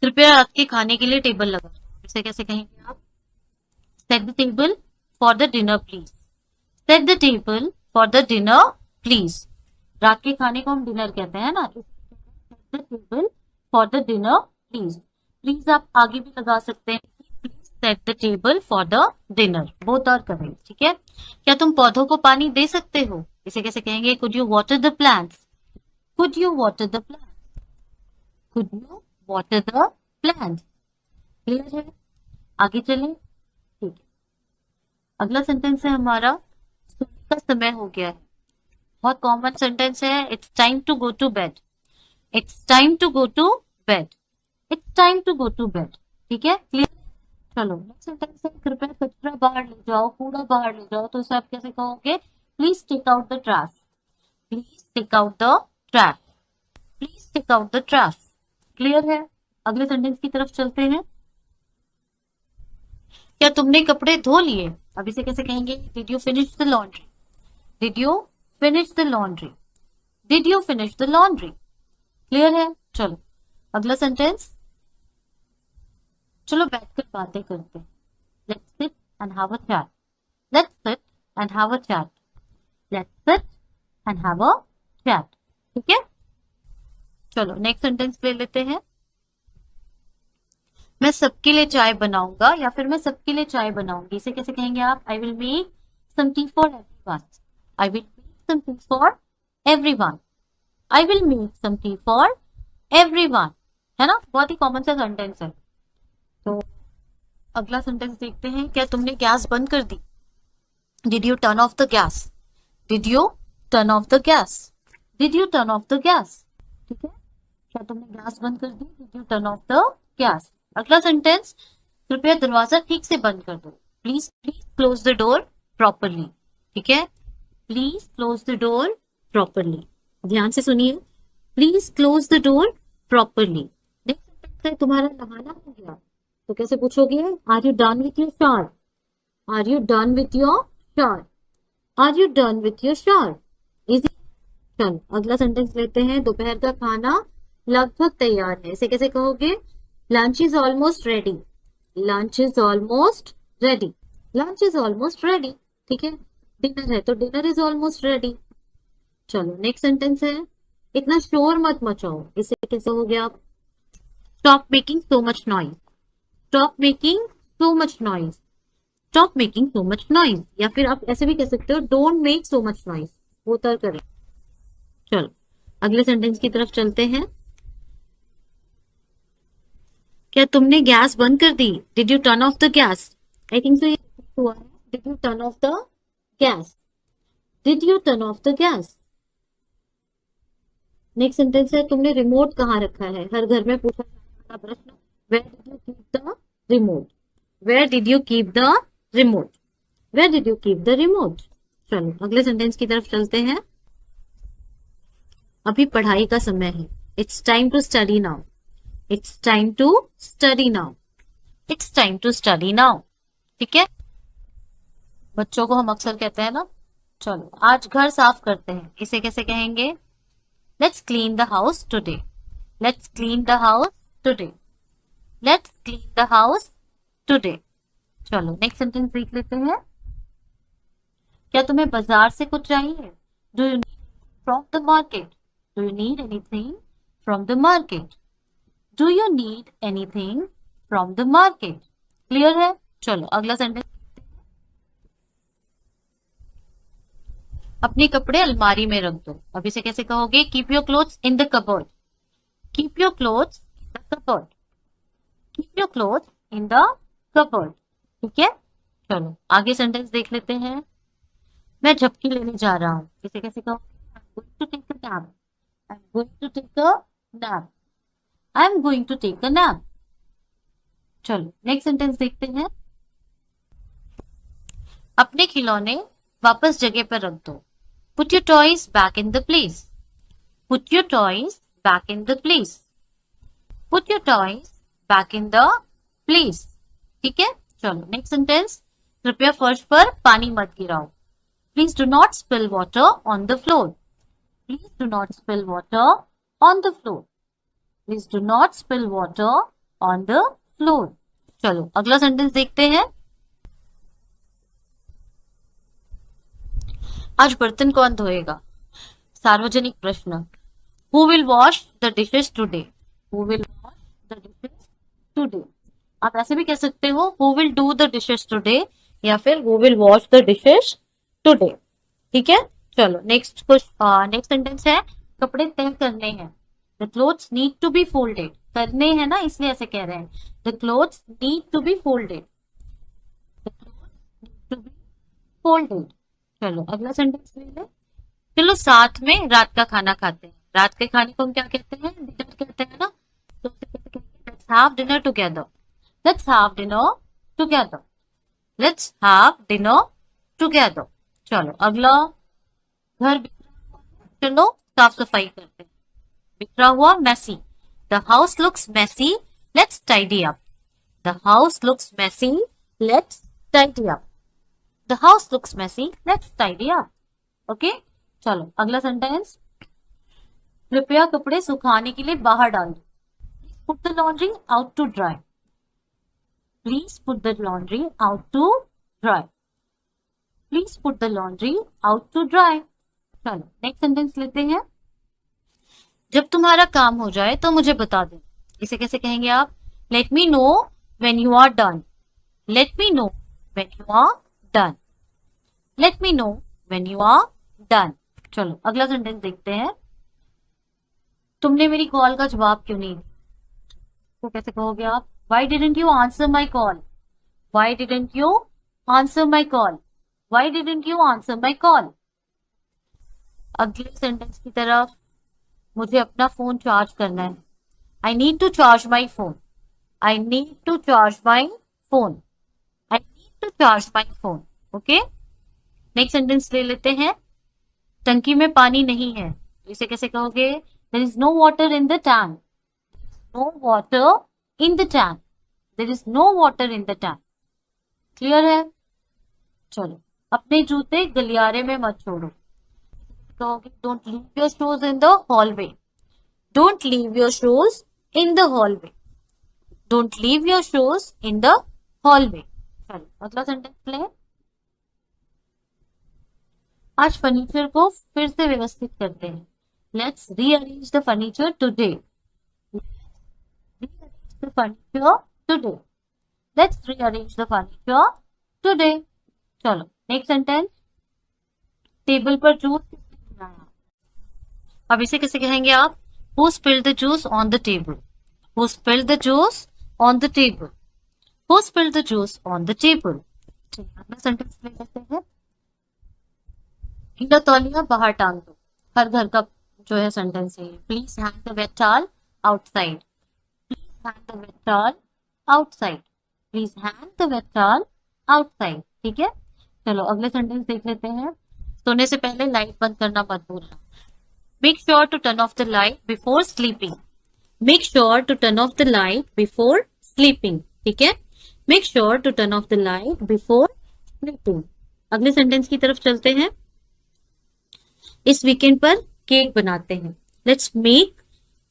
Speaker 2: कृपया रात के खाने के लिए टेबल लगा दो। इसे कैसे कहेंगे आप? Set the table for the dinner please. Set the table for the dinner please. रात के खाने को हम डिनर कहते हैं ना। Set the table for the dinner please. Please आप आगे भी लगा सकते हैं। Set the table for the dinner, both are correct. ठीक है, क्या तुम पौधों को पानी दे सकते हो? इसे कैसे कहेंगे? Could you water the plants? Could you water the plants? Could you water the plants? Clear है, आगे चलें। ठीक है, अगला सेंटेंस है हमारा, सोने का समय हो गया है। बहुत कॉमन सेंटेंस है। It's time to go to bed. It's time to go to bed. It's time to go to bed. ठीक है, क्लियर। चलो नेक्स्ट सेंटेंस है, कृपया कचरा बाहर ले जाओ, कूड़ा बाहर ले जाओ। तो इसे आप कैसे कहोगे? Please take out the trash. Please take out the trash. Please take out the trash. Clear है, अगले सेंटेंस की तरफ चलते हैं। क्या तुमने कपड़े धो लिए? अब इसे कैसे कहेंगे? Did you finish the laundry? Did you finish the laundry? Did you finish the laundry? Clear है, चलो अगला सेंटेंस। चलो बैठकर बातें करते हैं। Let's sit and have a chat. Let's sit and have a chat. Let's sit and have a chat. ठीक है, चलो नेक्स्ट सेंटेंस ले लेते हैं। मैं सबके लिए चाय बनाऊंगा, या फिर मैं सबके लिए चाय बनाऊंगी। इसे कैसे कहेंगे आप? I will make some tea for everyone. I will make some tea for everyone. I will make some tea for everyone. है ना, बहुत ही कॉमन सा सेंटेंस है। तो अगला सेंटेंस देखते हैं। क्या तुमने गैस बंद कर दी? Did you turn off the gas? Did you turn off the gas? Did you turn off the gas? ठीक है, क्या तुमने गैस बंद कर दी? Did you turn off the gas? अगला सेंटेंस, कृपया दरवाजा ठीक से बंद कर दो। Please please close the door properly. ठीक है, please close the door properly. ध्यान से सुनिए, please close the door properly. Next sentence है, तुम्हारा नहाना हो गया। तो कैसे पूछोगे? Are you done with your shower? Are you done with your shower? Are you done with your shower? Easy. चलो अगला सेंटेंस लेते हैं। दोपहर का खाना लगभग तैयार है। इसे कैसे कहोगे? Lunch is almost ready. Lunch is almost ready. Lunch is almost ready. ठीक है, डिनर है तो डिनर इज ऑलमोस्ट रेडी। चलो नेक्स्ट सेंटेंस है, इतना शोर मत मचाओ। इसे कैसे हो गया? Stop making so much noise. Stop making so much noise. Stop making so much noise. या फिर आप ऐसे भी कह सकते हो, don't make so much noise. वो उतर करें। चलो अगले सेंटेंस की तरफ चलते हैं। क्या तुमने गैस बंद कर दी? Did you turn off the gas? I think so ये हुआ है। Did you turn off the gas? Did you turn off the gas? Next sentence है तुमने रिमोट कहाँ रखा है? हर घर में पूछा जाने वाला प्रश्न, where did you keep the remote? Where did you keep the remote? Where did you keep the remote? चलो अगले सेंटेंस की तरफ चलते हैं। अभी पढ़ाई का समय है। It's time to study now. It's time to study now. It's time to study now. ठीक है, बच्चों को हम अक्सर कहते हैं ना। चलो आज घर साफ करते हैं, इसे कैसे कहेंगे? Let's clean the house today. Let's clean the house today. Let's clean the house today. चलो नेक्स्ट सेंटेंस देख लेते हैं। क्या तुम्हें बाजार से कुछ चाहिए? Do you need from the market? Do you need anything from the market? Do you need anything from the market? Clear है? चलो अगला सेंटेंस। अपने कपड़े अलमारी में रख दो। अब इसे कैसे कहोगे? Keep your clothes in the cupboard. Keep your clothes in the cupboard. Keep your clothes in the cupboard. ठीक है, चलो आगे सेंटेंस देख लेते हैं। मैं झपकी लेने जा रहा हूँ, इसे कैसे कहोगे? I'm going to take a nap. I'm going to take a nap. चलो नेक्स्ट सेंटेंस देखते हैं। अपने खिलौने वापस जगह पर रख दो। Put your toys back in the place. Put your toys back in the place. Put your toys back in the place. ठीक है, चलो नेक्स्ट सेंटेंस। कृपया फर्श पर पानी मत गिराओ। Please do not spill water on the floor. Please do not spill water on the floor. Please do not spill water on the floor. चलो अगला सेंटेंस देखते हैं। आज बर्तन कौन धोएगा? सार्वजनिक प्रश्न। Who will wash the dishes today? Who will wash the dishes today? आप ऐसे भी कह सकते हो Who will do the dishes today या फिर Who will wash the dishes today. ठीक है, चलो नेक्स्ट नेक्स्ट सेंटेंस है। कपड़े तय करने हैं। The clothes need to be folded. करने हैं ना, इसलिए ऐसे कह रहे हैं। The clothes need to be folded. The clothes need to be folded. चलो अगला सेंटेंस ले ले। चलो साथ में रात का खाना खाते हैं। रात के खाने को हम क्या कहते हैं? डिनर कहते हैं ना। तो let's have dinner together. Let's have dinner together. Let's have dinner together. चलो अगला। घर चलो साफ सफाई करते हैं। बिखरा हुआ, messy. The house looks messy, let's tidy up. The house looks messy, let's tidy up. The house looks messy, let's tidy up. Okay, चलो अगला सेंटेंस। कृपया कपड़े सुखाने के लिए बाहर डाल दो। Put the laundry out to dry. Please put the laundry out to dry. Please put the laundry out to dry. चलो नेक्स्ट सेंटेंस लेते हैं। जब तुम्हारा काम हो जाए तो मुझे बता दो। इसे कैसे कहेंगे आप? Let me know when you are done. Let me know when you are done. Let me know when you are done. चलो अगला सेंटेंस देखते हैं। तुमने मेरी कॉल का जवाब क्यों नहीं दिया? तो कैसे कहोगे आप? Why didn't you answer my call? Why didn't you answer my call? Why didn't you answer my call? अगले सेंटेंस की तरफ। मुझे अपना फोन चार्ज करना है। I need to charge my phone. I need to charge my phone. I need to charge my phone. Okay? Next sentence ले लेते हैं। टंकी में पानी नहीं है, इसे कैसे कहोगे? There is no water in the tank. No water in the tank. There is no water in the tank. Clear है? चलो अपने जूते गलियारे में मत छोड़ो। कहोगे don't leave your shoes in the hallway. Don't leave your shoes in the hallway. Don't leave your shoes in the hallway. चलो अगला सेंटेंस ले। आज फर्नीचर को फिर से व्यवस्थित करते हैं। Let's rearrange the furniture today. Rearrange the furniture today. Let's rearrange the furniture today. चलो नेक्स्ट सेंटेंस। टेबल पर जूस किसने गिराया? अब इसे कैसे कहेंगे आप? Who spilled the juice on the table? Who spilled the juice on the table? Who spilled the juice on the table? अगला सेंटेंस ले लेते हैं। गीला तौलिया बाहर टांग दो। हर घर का जो है सेंटेंस है। Please hang the wet towel outside. Please hang the wet towel outside. Please hang the wet towel outside. ठीक है, चलो अगले सेंटेंस देख लेते हैं। सोने से पहले लाइट बंद करना मत भूलना। Make sure to turn off the light before sleeping. Make sure to turn off the light before sleeping. ठीक है, Make sure to turn off the light before sleeping. अगले सेंटेंस की तरफ चलते हैं। इस वीकेंड पर केक बनाते हैं। Let's make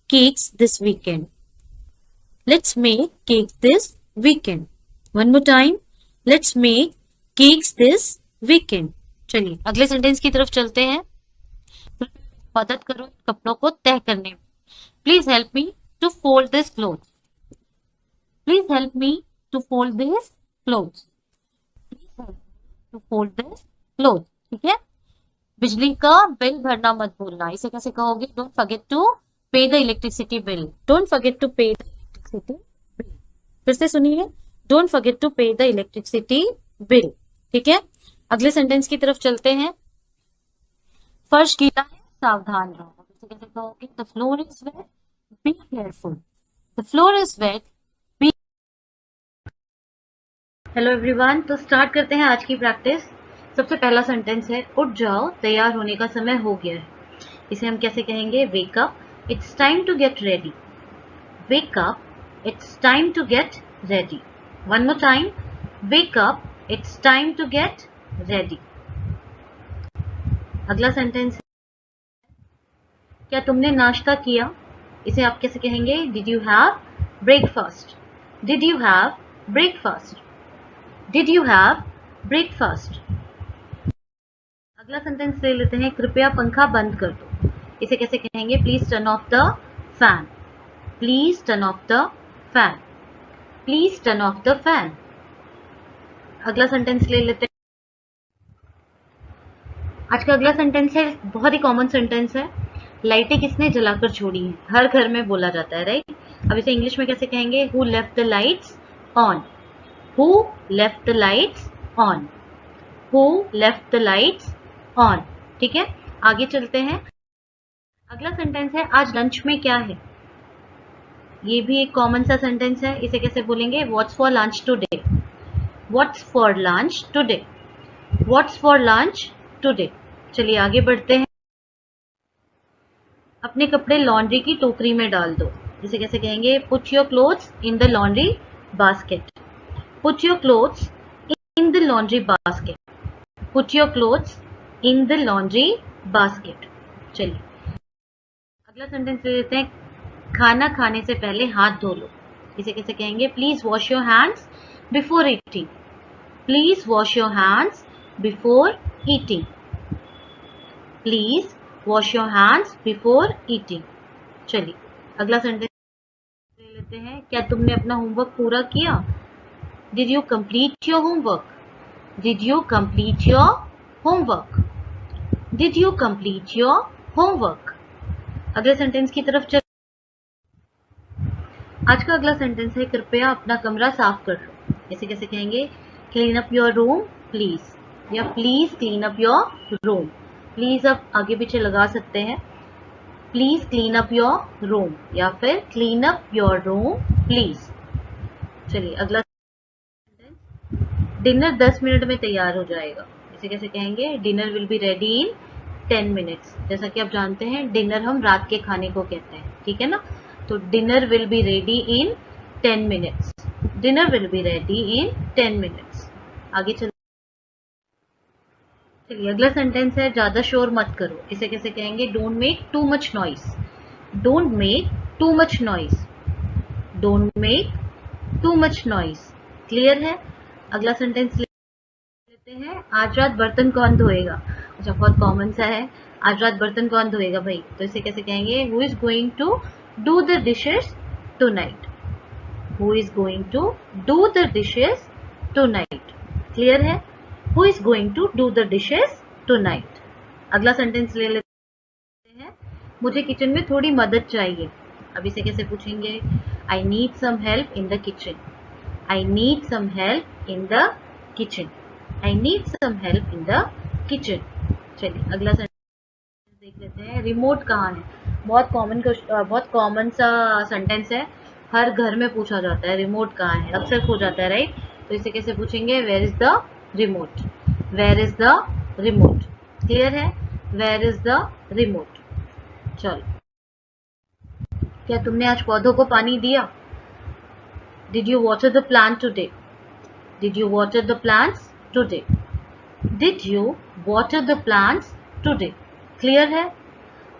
Speaker 2: cakes this weekend. Let's make cakes this weekend. One more time. Let's make cakes this weekend. चलिए अगले सेंटेंस की तरफ चलते हैं। मदद करो कपड़ों को तह करने में। Please help me to fold this clothes. Please help me to fold this clothes. Please help me to fold this cloth. ठीक है, बिजली का बिल भरना मत भूलना। इसे कैसे कहोगे? Don't forget to pay the electricity bill. Don't forget to pay the electricity bill. फिर से सुनिए, don't forget to pay the electricity bill. ठीक है, अगले सेंटेंस की तरफ चलते हैं। फर्श गीला है, सावधान रहो। इसे कैसे कहोगे? The floor is wet, be careful. The floor is wet, be.
Speaker 1: Hello everyone, तो स्टार्ट करते हैं आज की प्रैक्टिस। सबसे पहला सेंटेंस है उठ जाओ, तैयार होने का समय हो गया है। इसे हम कैसे कहेंगे? Wake up, it's time to get ready. Wake up, it's time to get ready. One more time, wake up, it's time to get ready. अगला सेंटेंस, क्या तुमने नाश्ता किया? इसे आप कैसे कहेंगे? Did you have breakfast. Did you have breakfast. Did you have breakfast. अगला सेंटेंस ले लेते हैं। कृपया पंखा बंद कर दो। इसे कैसे कहेंगे? Please turn off the fan. Please turn off the fan. Please turn off the fan. अगला सेंटेंस ले लेते हैं। आज का अगला सेंटेंस है, बहुत ही कॉमन सेंटेंस है। लाइटें किसने जलाकर छोड़ी हैं? हर घर में बोला जाता है, राइट? अब इसे इंग्लिश में कैसे कहेंगे? Who left the lights on. Who left the lights on. Who left the lights on. ठीक है, आगे चलते हैं। अगला सेंटेंस है, आज लंच में क्या है? ये भी एक कॉमन सा सेंटेंस है। इसे कैसे बोलेंगे? What's for lunch today. What's for lunch today. What's for lunch today. चलिए आगे बढ़ते हैं। अपने कपड़े लॉन्ड्री की टोकरी में डाल दो। इसे कैसे कहेंगे? Put your clothes in the laundry basket. Put your clothes in the laundry basket. Put your clothes in the laundry basket. चलिए अगला सेंटेंस ले लेते हैं। खाना खाने से पहले हाथ धो लो। इसे कैसे कहेंगे? Please wash your hands before eating. Please wash your hands before eating. Please wash your hands before eating. चलिए अगला सेंटेंस ले लेते हैं। क्या तुमने अपना होमवर्क पूरा किया? Did you complete your homework. Did you complete your homework. Did you complete your homework. अगले सेंटेंस की तरफ चल। आज का अगला सेंटेंस है, कृपया अपना कमरा साफ कर लो। इसे कैसे कहेंगे? Clean up your room please, या please clean up your room. Please आप आगे पीछे लगा सकते हैं। Please clean up your room, या फिर clean up your room please. चलिए अगला सेंटेंस। डिनर 10 मिनट में तैयार हो जाएगा। इसे कैसे कहेंगे? Dinner will be ready in 10 minutes. जैसा कि आप जानते हैं डिनर हम रात के खाने को कहते हैं, ठीक है ना? तो dinner will be ready in 10 minutes. Dinner will be ready in 10 minutes. आगे चलिए अगला सेंटेंस है, ज्यादा शोर मत करो। इसे कैसे कहेंगे? Don't make too much noise. Don't make too much noise. Don't make too much noise. Clear है? अगला सेंटेंस लेते हैं। आज रात बर्तन कौन धोएगा? अच्छा, बहुत कॉमन सा है। आज रात बर्तन कौन धोएगा भाई? तो इसे कैसे कहेंगे? Who is going to do the dishes tonight. Who is going to do the dishes tonight. Clear है? Who is going to do the dishes tonight? अगला सेंटेंस ले लेते हैं। मुझे किचन में थोड़ी मदद चाहिए। अब इसे कैसे पूछेंगे? I need some help in the kitchen. I need some help in the kitchen. I need some help in the kitchen. चलिए अगला सेंटेंस देख लेते हैं। रिमोट कहाँ है? बहुत कॉमन सा सेंटेंस है, हर घर में पूछा जाता है। रिमोट कहाँ है अक्सर खो जाता है, राइट? तो इसे कैसे पूछेंगे? Where is the remote? Where is the remote? Clear है? Where is the remote? चलो, क्या तुमने आज पौधों को पानी दिया? Did you water the plant today? Did you water the plants today? Did you water the plants today? Clear है?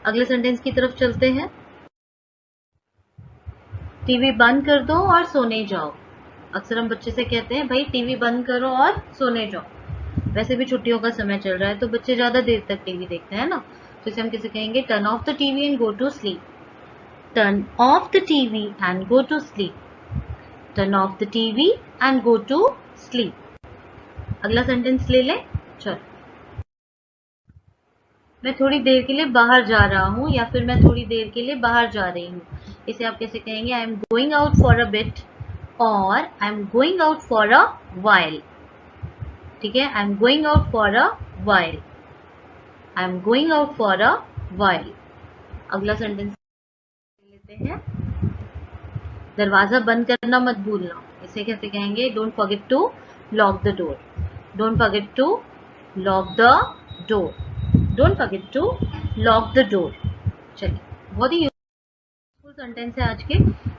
Speaker 1: अगले सेंटेंस की तरफ चलते हैं। टीवी बंद कर दो और सोने जाओ। अक्सर हम बच्चे से कहते हैं भाई टीवी बंद करो और सोने जाओ। वैसे भी छुट्टियों का समय चल रहा है तो बच्चे ज्यादा देर तक टीवी देखते हैं ना, तो इसे हम कैसे कहेंगे? Turn off the TV and go to sleep. Turn off the TV and go to sleep. Turn off the TV and go to sleep. अगला सेंटेंस ले लें। चलो, मैं थोड़ी देर के लिए बाहर जा रहा हूँ या फिर मैं थोड़ी देर के लिए बाहर जा रही हूँ। इसे आप कैसे कहेंगे? I am going out for a bit और I am going out for a while. ठीक है, I am going out for a while. I am going out for a while. अगला सेंटेंस लेते हैं। दरवाजा बंद करना मत भूलना। इसे कैसे कहेंगे? Don't forget to lock the door. Don't forget to lock the door. Don't forget to lock the door. चलिए, बहुत ही यूजफुल सेंटेंस है आज के।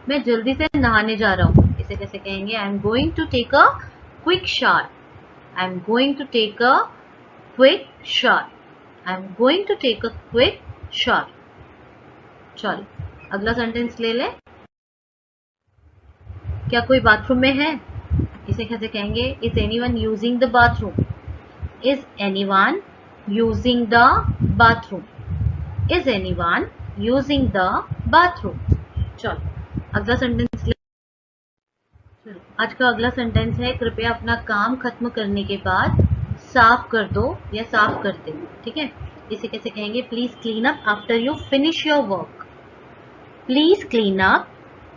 Speaker 1: मैं जल्दी से नहाने जा रहा हूँ। इसे कैसे कहेंगे? I am going to take a quick shower. I am going to take a quick shower. I am going to take a quick shower. चलो, अगला सेंटेंस ले लें। क्या कोई बाथरूम में है? इसे कैसे कहेंगे? Is anyone using the bathroom? Is anyone using the bathroom? Is anyone using the bathroom? चलो, अगला सेंटेंस ले। चलो, आज का अगला सेंटेंस है। कृपया अपना काम खत्म करने के बाद साफ कर दो या साफ कर दे। ठीक है, इसे कैसे कहेंगे? Please clean up after you finish your work. Please clean up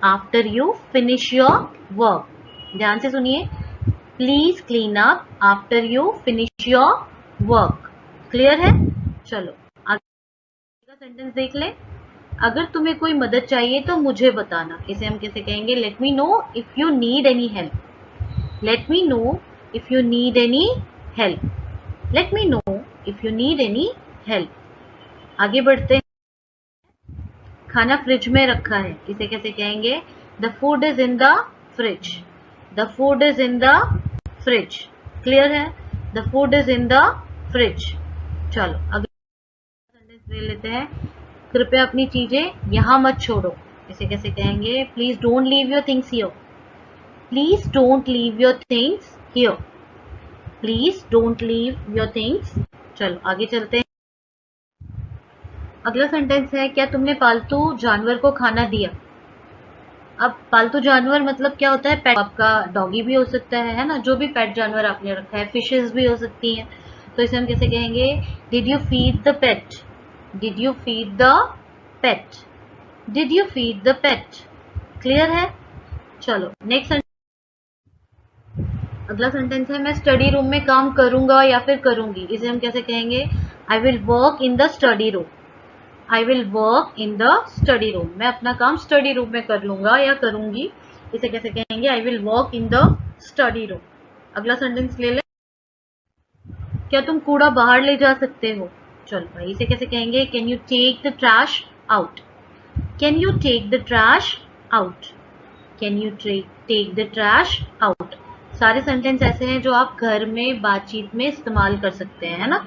Speaker 1: after you finish your work. ध्यान से सुनिए। Please clean up after you finish your work. Clear है? चलो, आगे का सेंटेंस देख ले। अगर तुम्हें कोई मदद चाहिए तो मुझे बताना। इसे हम कैसे कहेंगे? Let me know if you need any help. Late me know if you need any help. Late me know if you need any help. आगे बढ़ते हैं। खाना फ्रिज में रखा है। इसे कैसे कहेंगे? The food is in the fridge. The food is in the fridge. Clear है? The food is in the fridge. चलो, अगला सेंटेंस ले लेते हैं। कृपया अपनी चीजें यहां मत छोड़ो। इसे कैसे कहेंगे? Please don't leave your things here. Please don't leave your things here. Please don't leave your things. चलो, आगे चलते हैं। अगला सेंटेंस है। क्या तुमने पालतू जानवर को खाना दिया? अब पालतू जानवर मतलब क्या होता है? पेट। आपका डॉगी भी हो सकता है ना? जो भी पेट जानवर आपने रखा है। फिशेस भी हो सकती हैं। तो इसे हम कैसे कहेंगे? Did you feed the pet? Did you feed the pet? Did you feed the pet? Clear है? चलो, नेक्स्ट अगला सेंटेंस है। मैं स्टडी रूम में काम करूंगा या फिर करूंगी। इसे हम कैसे कहेंगे? I will work in the study room. I will work in the study room. मैं अपना काम स्टडी रूम में कर लूंगा या करूंगी। इसे कैसे कहेंगे? I will work in the study room. अगला सेंटेंस ले ले। क्या तुम कूड़ा बाहर ले जा सकते हो? चलो भाई, इसे कैसे कहेंगे? Can you take the trash out? Can you take the trash out? Can you take the trash out? सारे सेंटेंस ऐसे हैं जो आप घर में बातचीत में इस्तेमाल कर सकते हैं, है ना?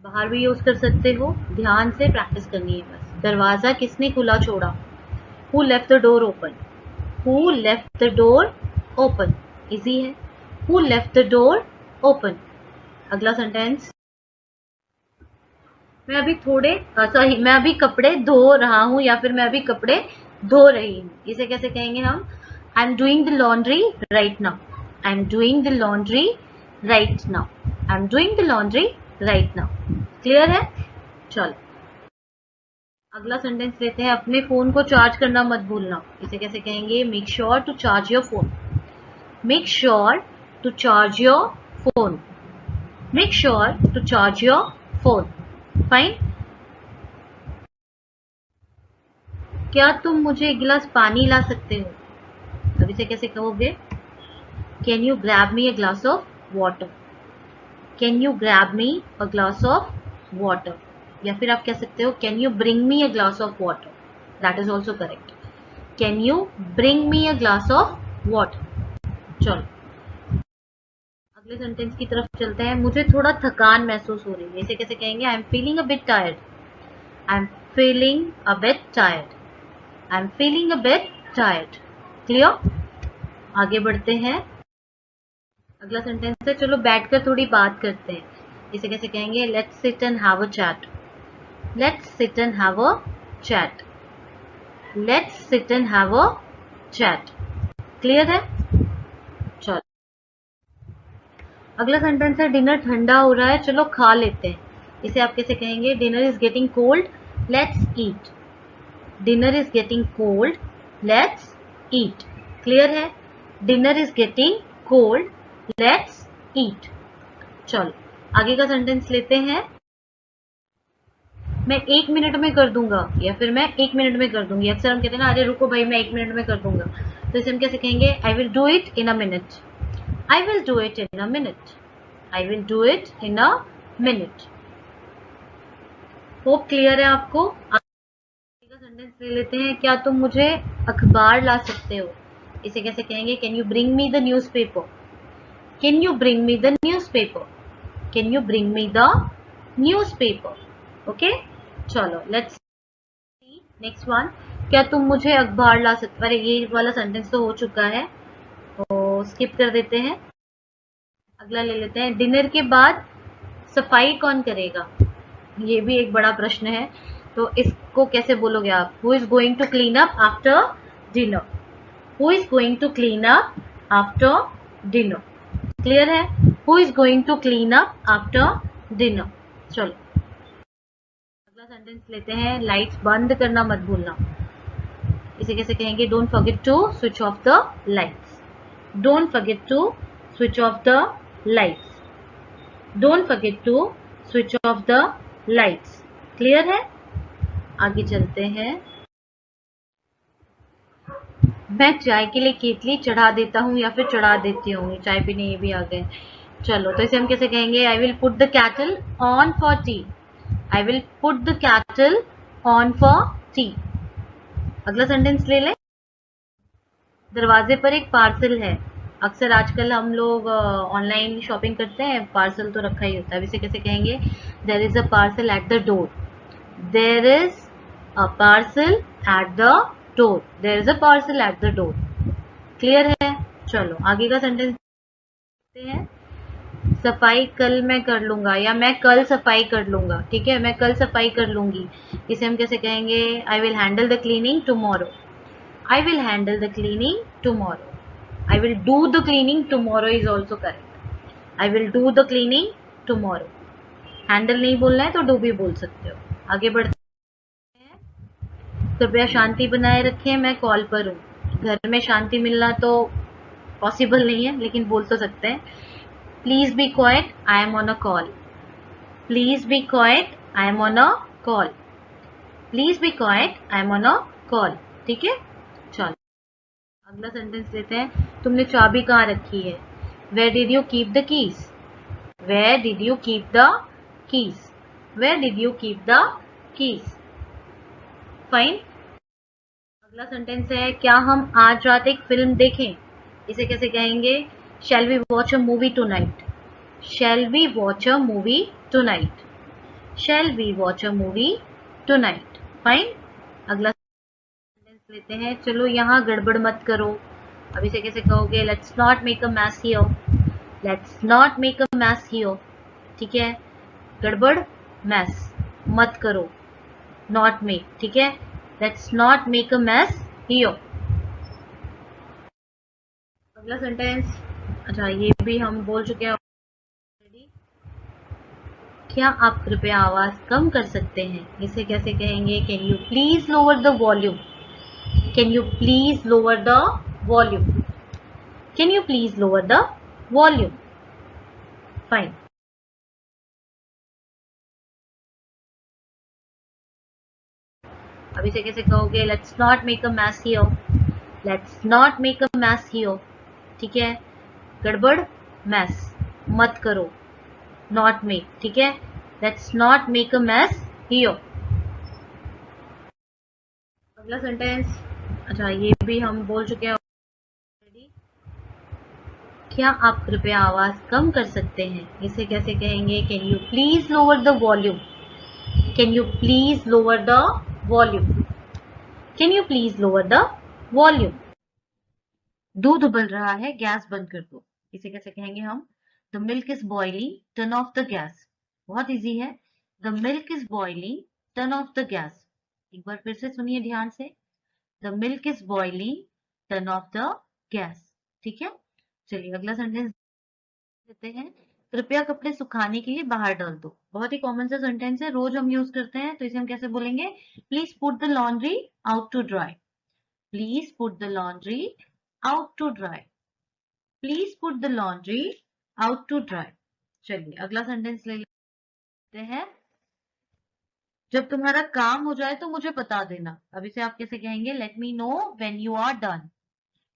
Speaker 1: बाहर भी यूज कर सकते हो। ध्यान से प्रैक्टिस करनी है बस। दरवाजा किसने खुला छोड़ा? Who left the door open? Who left the door open? Easy है। Who left the door open? अगला सेंटेंस। मैं अभी कपड़े धो रहा हूँ या फिर मैं अभी कपड़े धो रही हूँ। इसे कैसे कहेंगे हम? I am doing the laundry right now. I am doing the laundry right now. I am doing the laundry right now. Clear है? चलो, अगला सेंटेंस लेते हैं, अपने फोन को चार्ज करना मत भूलना। इसे कैसे कहेंगे? Make sure to charge your phone. Make sure to charge your phone. Make sure to charge your phone. Fine. क्या तुम मुझे एक गिलास पानी ला सकते हो? अब इसे कैसे कहोगे? Can you grab me a glass of water. Can you grab me a glass of water. या फिर आप कह सकते हो can you bring me a glass of water. That is also correct. Can you bring me a glass of water. चलो अगले sentence की तरफ चलते हैं। मुझे थोड़ा थकान महसूस हो रही है। इसे कैसे कहेंगे? I am feeling a bit tired. I am feeling a bit tired. I am feeling a bit tired. Clear? आगे बढ़ते हैं। अगला सेंटेंस है, चलो बैठकर थोड़ी बात करते हैं। इसे कैसे कहेंगे? Let's sit and have a chat. Let's sit and have a chat. Let's sit and have a chat. Clear है? चलो अगला सेंटेंस है, डिनर ठंडा हो रहा है, चलो खा लेते हैं। इसे आप कैसे कहेंगे? Dinner is getting cold, let's eat. Dinner is getting cold, let's eat. Clear है? Dinner is getting cold, let's eat. चलो आगे का सेंटेंस लेते हैं। मैं 1 मिनट में कर दूंगा, या फिर मैं 1 मिनट में कर दूंगी। अक्सर हम कहते हैं ना, अरे रुको भाई मैं 1 मिनट में कर दूंगा, तो इसे हम कैसे कहेंगे? I will do it in a minute. I will do it in a minute. I will do it in a minute. Hope clear है आपको? आगे का सेंटेंस ले लेते हैं। क्या तुम मुझे अखबार ला सकते हो? इसे कैसे कहेंगे? Can you bring me the news paper. Can you bring me the news paper. Can you bring me the news paper. Okay चलो लेट्स सी नेक्स्ट वन। क्या तुम मुझे अखबार ला सकते? अरे ये वाला सेंटेंस तो हो चुका है, तो स्किप कर देते हैं। अगला ले लेते हैं। डिनर के बाद सफाई कौन करेगा? ये भी एक बड़ा प्रश्न है, तो इसको कैसे बोलोगे आप? Who is going to clean up after dinner. Who is going to clean up after dinner. Clear है? Who is going to clean up after dinner. चलो अगला सेंटेंस लेते हैं। लाइट्स बंद करना मत भूलना। इसे कैसे कहेंगे? Don't forget to switch off the lights. Don't forget to switch off the lights. Don't forget to switch off the lights. Clear है? आगे चलते हैं। मैं चाय के लिए केतली चढ़ा देता हूँ या फिर चढ़ा देती हूँ। चाय पीने ये भी आ गए। चलो तो इसे हम कैसे कहेंगे? I will put the cattle on for T. I will put the cattle on for T. अगला सेंटेंस ले लें। दरवाजे पर एक पार्सल है। अक्सर आजकल हम लोग ऑनलाइन शॉपिंग करते हैं, पार्सल तो रखा ही होता है। इसे कैसे कहेंगे? There is a parcel at the door. There is a parcel at the door. There is a parcel at the door. Clear है? चलो आगे का सेंटेंस देखते हैं। सफाई कल मैं कर लूंगा, या मैं कल सफाई कर लूंगा। ठीक है, मैं कल सफाई कर लूंगी। इसे हम कैसे कहेंगे? I will handle the cleaning tomorrow. I will handle the cleaning tomorrow. I will do the cleaning tomorrow is also correct. I will do the cleaning tomorrow. Handle नहीं बोलना है तो do भी बोल सकते हो। आगे बढ़ते हैं। कृपया शांति बनाए रखें, मैं कॉल पर हूँ। घर में शांति मिलना तो पॉसिबल नहीं है, लेकिन बोल तो सकते हैं। Please be quite, I am on a call. Please be quite, I am on a call. Please be quite, I am on a call. ठीक है चलो अगला सेंटेंस लेते हैं। तुमने चाबी कहाँ रखी है? Where did you keep the keys. Where did you keep the keys. Where did you keep the keys. Fine. अगला सेंटेंस है, क्या हम आज रात एक फिल्म देखें? इसे कैसे कहेंगे? Shall we watch a movie tonight. Shall we watch a movie tonight. Shall we watch a movie tonight. Fine. अगला लेते हैं। चलो यहाँ गड़बड़ मत करो। अब इसे कैसे कहोगे? Let's not make a mess here. Let's not make a mess here. ठीक है, गड़बड़ मैस मत करो, नॉट मेक। ठीक है, let's not make a mess here. अगला सेंटेंस, अच्छा ये भी हम बोल चुके हैं ऑलरेडी। क्या आप कृपया आवाज कम कर सकते हैं? इसे कैसे कहेंगे? Can you please lower the volume? Can you please lower the volume? Can you please lower the volume? Fine. अब इसे कैसे कहोगे? Let's not make a mess here. Let's not make a mess here. ठीक है, गड़बड़ mess मत करो, not make. ठीक है, let's not make a mess here. अगला सेंटेंस, अच्छा ये भी हम बोल चुके हैं ऑलरेडी। क्या आप कृपया आवाज कम कर सकते हैं? इसे कैसे कहेंगे? Can you please lower the volume? Can you please lower the volume? Can you please lower the volume? दूध उबल रहा है, गैस बंद कर दो। इसे कैसे कहेंगे हम? The milk is boiling, turn off the gas. बहुत इजी है। The milk is boiling, turn off the gas. एक बार फिर से सुनिए ध्यान से। The milk is boiling, turn off the gas. ठीक है, चलिए अगला सेंटेंस देते हैं। कृपया कपड़े सुखाने के लिए बाहर डाल दो। बहुत ही कॉमन सा सेंटेंस है, रोज हम यूज करते हैं, तो इसे हम कैसे बोलेंगे? Please put the laundry out to dry. Please put the laundry out to dry. Please put the laundry out to dry. चलिए अगला सेंटेंस ले लेते हैं। जब तुम्हारा काम हो जाए तो मुझे बता देना। अब इसे आप कैसे कहेंगे? Let me know when you are done.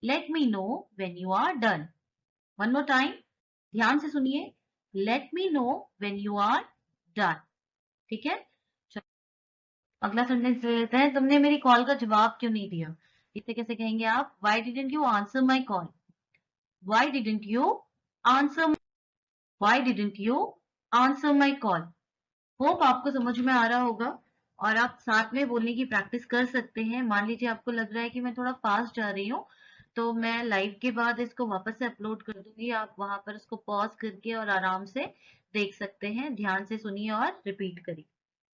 Speaker 1: Let me know when you are done. One more time, ध्यान से सुनिए। Let me know when you are done. ठीक है, चलो अगला सेंटेंस ले लेते हैं। तुमने मेरी कॉल का जवाब क्यों नहीं दिया? इसे कैसे कहेंगे आप? Why didn't you answer my call? Why didn't you answer? Why didn't you answer my call? Hope आपको समझ में आ रहा होगा और आप साथ में बोलने की प्रैक्टिस कर सकते हैं। मान लीजिए आपको लग रहा है कि मैं थोड़ा फास्ट जा रही हूँ, तो मैं लाइव के बाद इसको वापस से अपलोड कर दूंगी। आप वहां पर इसको पॉज करके और आराम से देख सकते हैं। ध्यान से सुनिए और रिपीट करिए।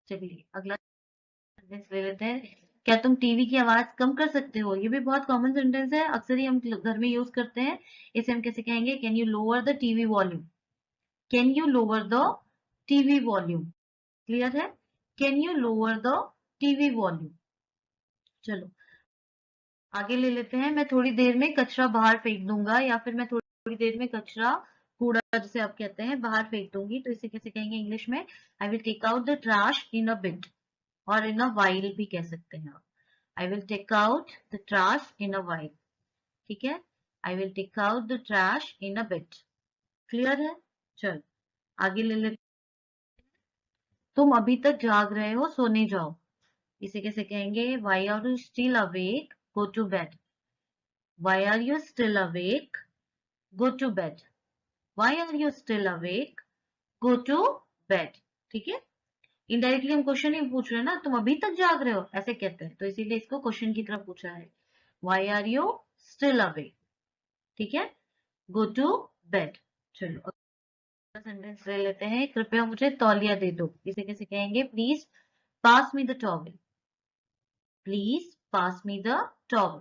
Speaker 1: चलिए अगला सेंटेंस ले लेते हैं। क्या तुम टीवी की आवाज कम कर सकते हो? ये भी बहुत कॉमन सेंटेंस है, अक्सर ही हम घर में यूज करते हैं। इसे हम कैसे कहेंगे? Can you lower the TV volume? Can you lower the TV volume? Clear है? Can you lower the TV volume? चलो आगे ले लेते हैं। मैं थोड़ी देर में कचरा बाहर फेंक दूंगा, या फिर मैं थोड़ी देर में कचरा, कूड़ा जिसे आप कहते हैं, बाहर फेंक दूंगी। तो इसे कैसे कहेंगे इंग्लिश में? I will take out the trash in a bit, और इन अ वाइल भी कह सकते हैं आप। I will take out the trash in a while. ठीक है, I will take out the trash in a bit. Clear है? चलो आगे ले लेते। तुम अभी तक जाग रहे हो, सोने जाओ। इसे कैसे कहेंगे? Why are you still awake, go to bed. Why are you still awake, go to bed. Why are you still awake, go to bed. ठीक है, इनडायरेक्टली हम क्वेश्चन ही पूछ रहे हैं ना, तुम अभी तक जाग रहे हो ऐसे कहते हैं, तो इसीलिए इसको क्वेश्चन की तरफ पूछा है। Why are you still awake? ठीक है, गो टू बेड। चलो अगला सेंटेंस ले लेते हैं। कृपया मुझे तौलिया दे दो। इसे कैसे कहेंगे? Please pass me the towel. Please pass me the towel.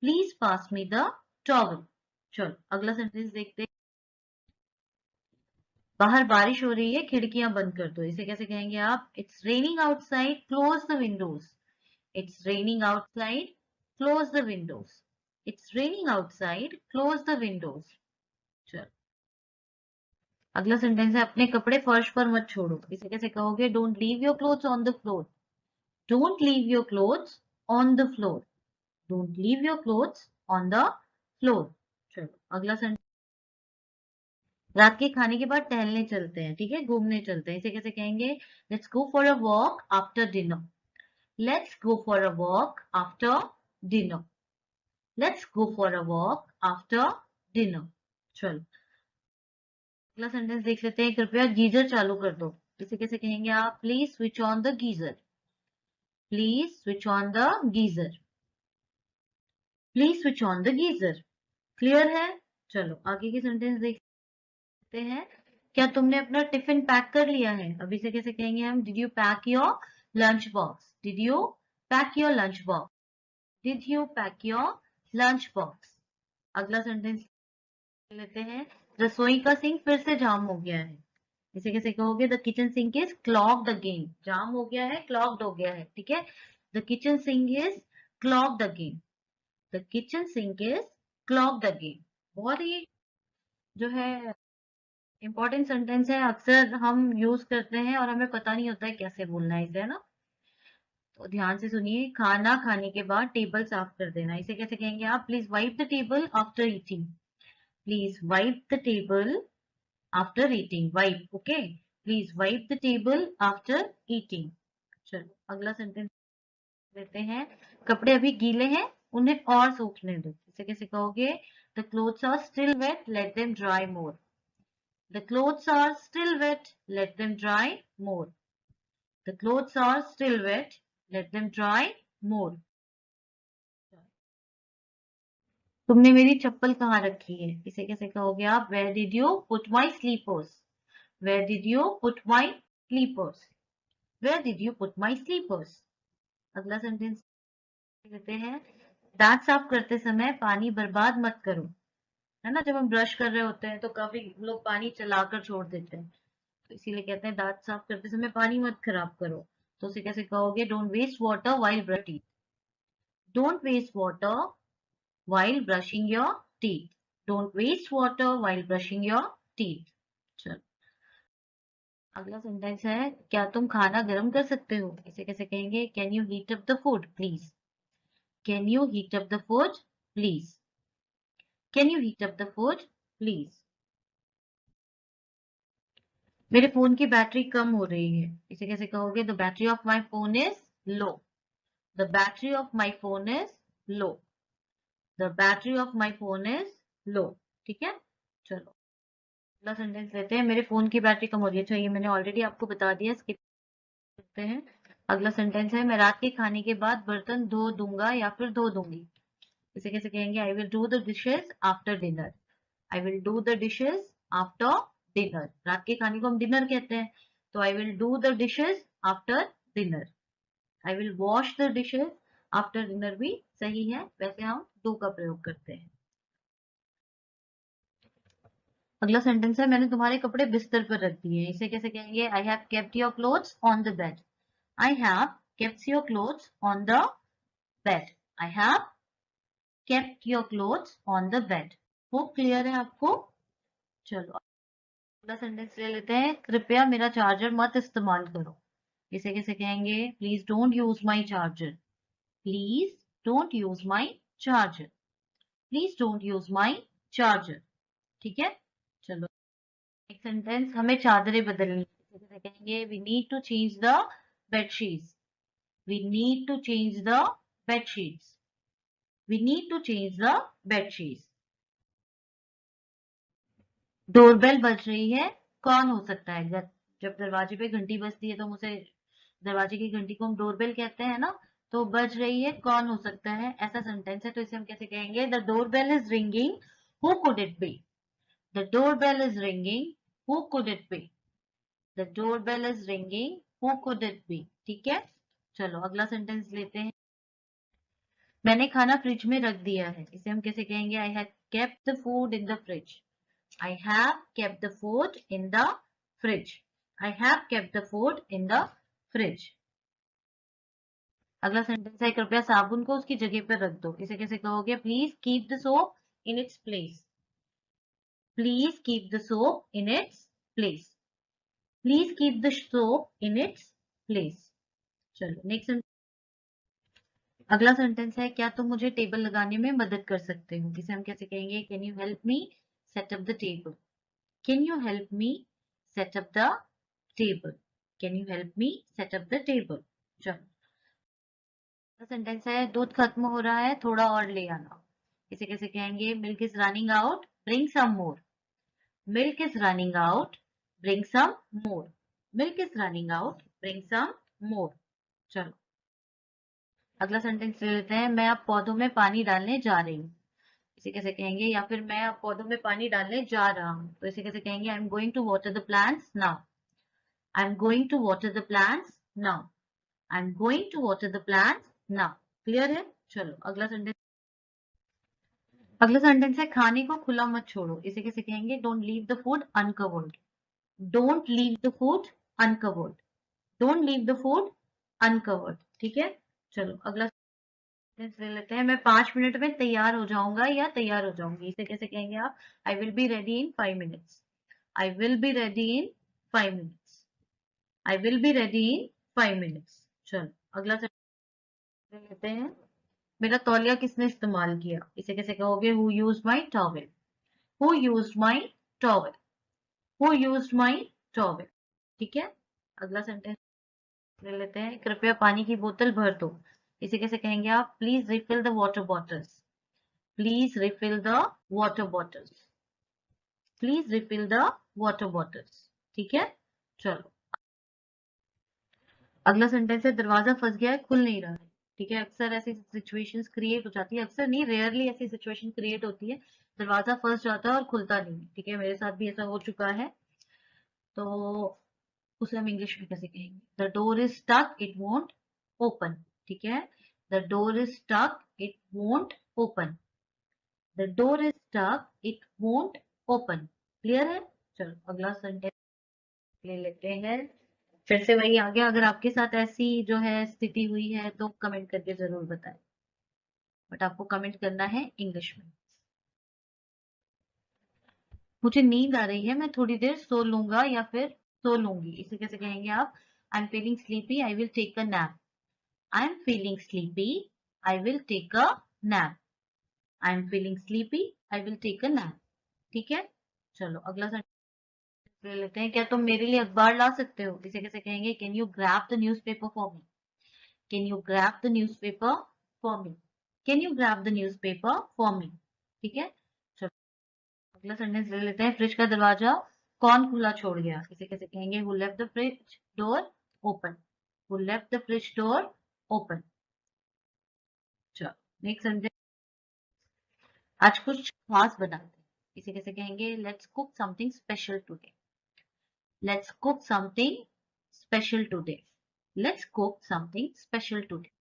Speaker 1: Please pass me the towel. चलो अगला सेंटेंस देखते हैं। बाहर बारिश हो रही है, खिड़कियां बंद कर दो। इसे कैसे कहेंगे आप? It's raining outside, close the Windows. It's raining outside, close the Windows. It's raining outside, close the Windows. चलो अगला सेंटेंस है। अपने कपड़े फर्श पर मत छोड़ो। इसे कैसे कहोगे? Don't leave your clothes on the floor. Don't leave your clothes on the floor. Don't leave your clothes on the floor. चलो अगला सेंटेंस। रात के खाने के बाद टहलने चलते हैं। ठीक है, घूमने चलते हैं। इसे कैसे कहेंगे? Let's go for a walk after dinner. Let's go for a walk after dinner. Let's go for a walk after dinner. चलो अगला सेंटेंस देख लेते हैं। कृपया गीजर चालू कर दो। इसे कैसे कहेंगे आप? Please switch on the geyser. Please switch on the geyser. Please switch on the geyser. Clear है? चलो आगे के सेंटेंस देखते हैं। क्या तुमने अपना टिफिन पैक कर लिया है? अब इसे कैसे कहेंगे हम? Did you pack your lunch box? Did you pack your lunch box? Did you pack your lunch box? अगला सेंटेंस लेते हैं। रसोई का सिंक फिर से जाम हो गया है। इसे कैसे कहोगे? The kitchen sink is clogged again, jam हो गया है, क्लॉग्ड हो गया है, ठीक है। The kitchen sink is clogged again, the kitchen sink is clogged again. बहुत ही जो है इंपॉर्टेंट सेंटेंस है, अक्सर हम यूज करते हैं और हमें पता नहीं होता है कैसे बोलना है इसे, है ना। तो ध्यान से सुनिए, खाना खाने के बाद टेबल साफ कर देना, इसे कैसे कहेंगे आप? Please wipe the table after eating, please wipe the table after eating, wipe, okay, please wipe the table after eating. चलो अगला सेंटेंस लेते हैं, कपड़े अभी गीले हैं, उन्हें और सूखने दो, इसे कैसे कहोगे? The clothes are still wet, let them dry more, the clothes are still wet, let them dry more, the clothes are still wet, let them dry more. तुमने मेरी चप्पल कहाँ रखी है, इसे कैसे कहोगे आप? Where did you put my slippers, where did you put my slippers, where did you put my slippers. अगला सेंटेंस लेते हैं, दांत साफ करते समय पानी बर्बाद मत करो, है ना। जब हम ब्रश कर रहे होते हैं तो काफी लोग पानी चलाकर छोड़ देते हैं, तो इसीलिए कहते हैं दांत साफ करते समय पानी मत खराब करो। तो उसे कैसे कहोगे? Don't waste water while brushing, don't waste water while brushing your teeth, don't waste water while brushing your teeth। चलो अगला सेंटेंस है, क्या तुम खाना गर्म कर सकते हो, इसे कैसे कहेंगे? Can you heat up the food please, can you heat up the food please, can you heat up the food please. मेरे फोन की बैटरी कम हो रही है, इसे कैसे कहोगे? The battery of my phone is low, the battery of my phone is low, the battery of my phone is low, ठीक है। चलो अगला सेंटेंस लेते हैं, मेरे फोन की बैटरी कम हो रही है, अच्छा ये मैंने ऑलरेडी आपको बता दिया, स्किप करते हैं। अगला सेंटेंस है, मैं रात के खाने के बाद बर्तन धो दूंगा या फिर धो दूंगी, इसे कैसे कहेंगे? I will do the dishes after dinner, I will do the dishes after dinner. रात के खाने को हम डिनर कहते हैं, तो आई will do the dishes after dinner, I will wash the dishes after dinner भी सही है, वैसे हम डू का प्रयोग करते हैं। अगला सेंटेंस है, मैंने तुम्हारे कपड़े बिस्तर पर रख दिए, इसे कैसे कहेंगे? I have kept your clothes on the bed, I have kept your clothes on the bed, I have kept your clothes on the bed. वो क्लियर है आपको? चलो अगला सेंटेंस ले लेते हैं, कृपया मेरा चार्जर मत इस्तेमाल करो, इसे कैसे कहेंगे? Please don't use my charger, please don't use my charger, please don't use my charger, ठीक है। चलो एक सेंटेंस, हमें चादरें बदलनी, इसे कहेंगे? We need to change the bedsheets, we need to change the bedsheets, we need to change the bedsheets. Doorbell बज रही है, कौन हो सकता है? जब दरवाजे पे घंटी बजती है तो हम उसे, दरवाजे की घंटी को हम डोरबेल कहते हैं ना, तो बज रही है, कौन हो सकता है, ऐसा सेंटेंस है, तो इसे हम कैसे कहेंगे? The doorbell is ringing, who could it be, the doorbell is ringing, who could it be, the doorbell is ringing, who could it be, ठीक है। चलो अगला सेंटेंस लेते हैं, मैंने खाना फ्रिज में रख दिया है, इसे हम कैसे कहेंगे? I have kept the food in the fridge, I have kept the food in the fridge, I have kept the food in the fridge. अगला सेंटेंस है, कृपया साबुन को उसकी जगह पर रख दो, इसे कैसे कहोगे? Please keep the soap in its place, please keep the soap in its place, please keep the soap in its place. चलो नेक्स्ट, अगला सेंटेंस है, क्या तुम मुझे टेबल लगाने में मदद कर सकते हो, इसे हम कैसे कहेंगे? Can you help me set up the table, can you help me set up the table, can you help me set up the table. चलो सेंटेंस है, दूध खत्म हो रहा है, थोड़ा और ले आना, इसे कैसे कहेंगे? Milk is running out, bring some more, milk is running out, bring some more, milk is running out, bring some more. चलो अगला सेंटेंस ले लेते हैं, मैं अब पौधों में पानी डालने जा रही हूँ, इसे कैसे कहेंगे? या फिर मैं अब पौधों में पानी डालने जा रहा हूँ, तो इसे कैसे कहेंगे? I am going to water the plants now, I am going to water the plants now, I am going to water the plants now. Clear है? चलो अगला सेंटेंस है, खाने को खुला मत छोड़ो, इसे कैसे कहेंगे? Don't leave the food uncovered, don't leave the food uncovered, don't leave the food uncovered. ठीक है, चलो अगला सेंटेंस ले लेते हैं। मैं 5 मिनट में तैयार हो जाऊंगा या तैयार हो जाऊंगी, इसे कैसे कहेंगे आप? I will be ready in 5 minutes, I will be ready in 5 minutes, I will be ready in 5 minutes. चलो अगला सेंटेंस ले लेते हैं। मेरा तौलिया किसने इस्तेमाल किया, इसे कैसे कहोगे? Who used my towel, who used my towel, who used my towel. ठीक है, अगला सेंटेंस ले लेते हैं। कृपया पानी की बोतल भर दो, इसे कैसे कहेंगे आप? Please refill the water bottles, please refill the water bottles, please refill the water bottles. ठीक है, चलो अगला सेंटेंस है। दरवाजा फंस गया है, खुल नहीं रहा है। ठीक है, अक्सर ऐसी सिचुएशंस क्रिएट हो जाती है, अक्सर नहीं, रेयरली ऐसी सिचुएशन क्रिएट होती है, दरवाजा फंस जाता है और खुलता नहीं। ठीक है, मेरे साथ भी ऐसा हो चुका है। तो उसे हम इंग्लिश में कैसे कहेंगे? The door is stuck, it won't open. ठीक है, the door is stuck, it won't open, the door is stuck, it won't open. Clear है? चलो अगला सेंटेंस ले लेते हैं। फिर से वही आ गया। अगर आपके साथ ऐसी जो है स्थिति हुई है तो कमेंट करके जरूर बताएं, बट आपको कमेंट करना है इंग्लिश में। मुझे नींद आ रही है, मैं थोड़ी देर सो लूंगा या फिर सो लूंगी, इसे कैसे कहेंगे आप? I am feeling sleepy, I will take a nap, I am feeling sleepy, I will take a nap, I am feeling sleepy, I will take a nap. ठीक है, चलो अगला सेंटेंस ले लेते हैं। क्या तुम मेरे लिए अखबार ला सकते हो, इसे कैसे कहेंगे? Can you grab the newspaper for me, can you grab the newspaper for me, can you grab the newspaper for me. ठीक है, चलो अगला सेंटेंस ले लेते हैं। फ्रिज का दरवाजा कौन खुला छोड़ गया, इसे कैसे कहेंगे? Who left the fridge door open, who left the fridge door open. चलो नेक्स्ट सेंटेंस। आज कुछ खास बनाते हैं, इसे कैसे कहेंगे? Let's cook something special today, let's cook something special today, let's cook something special today.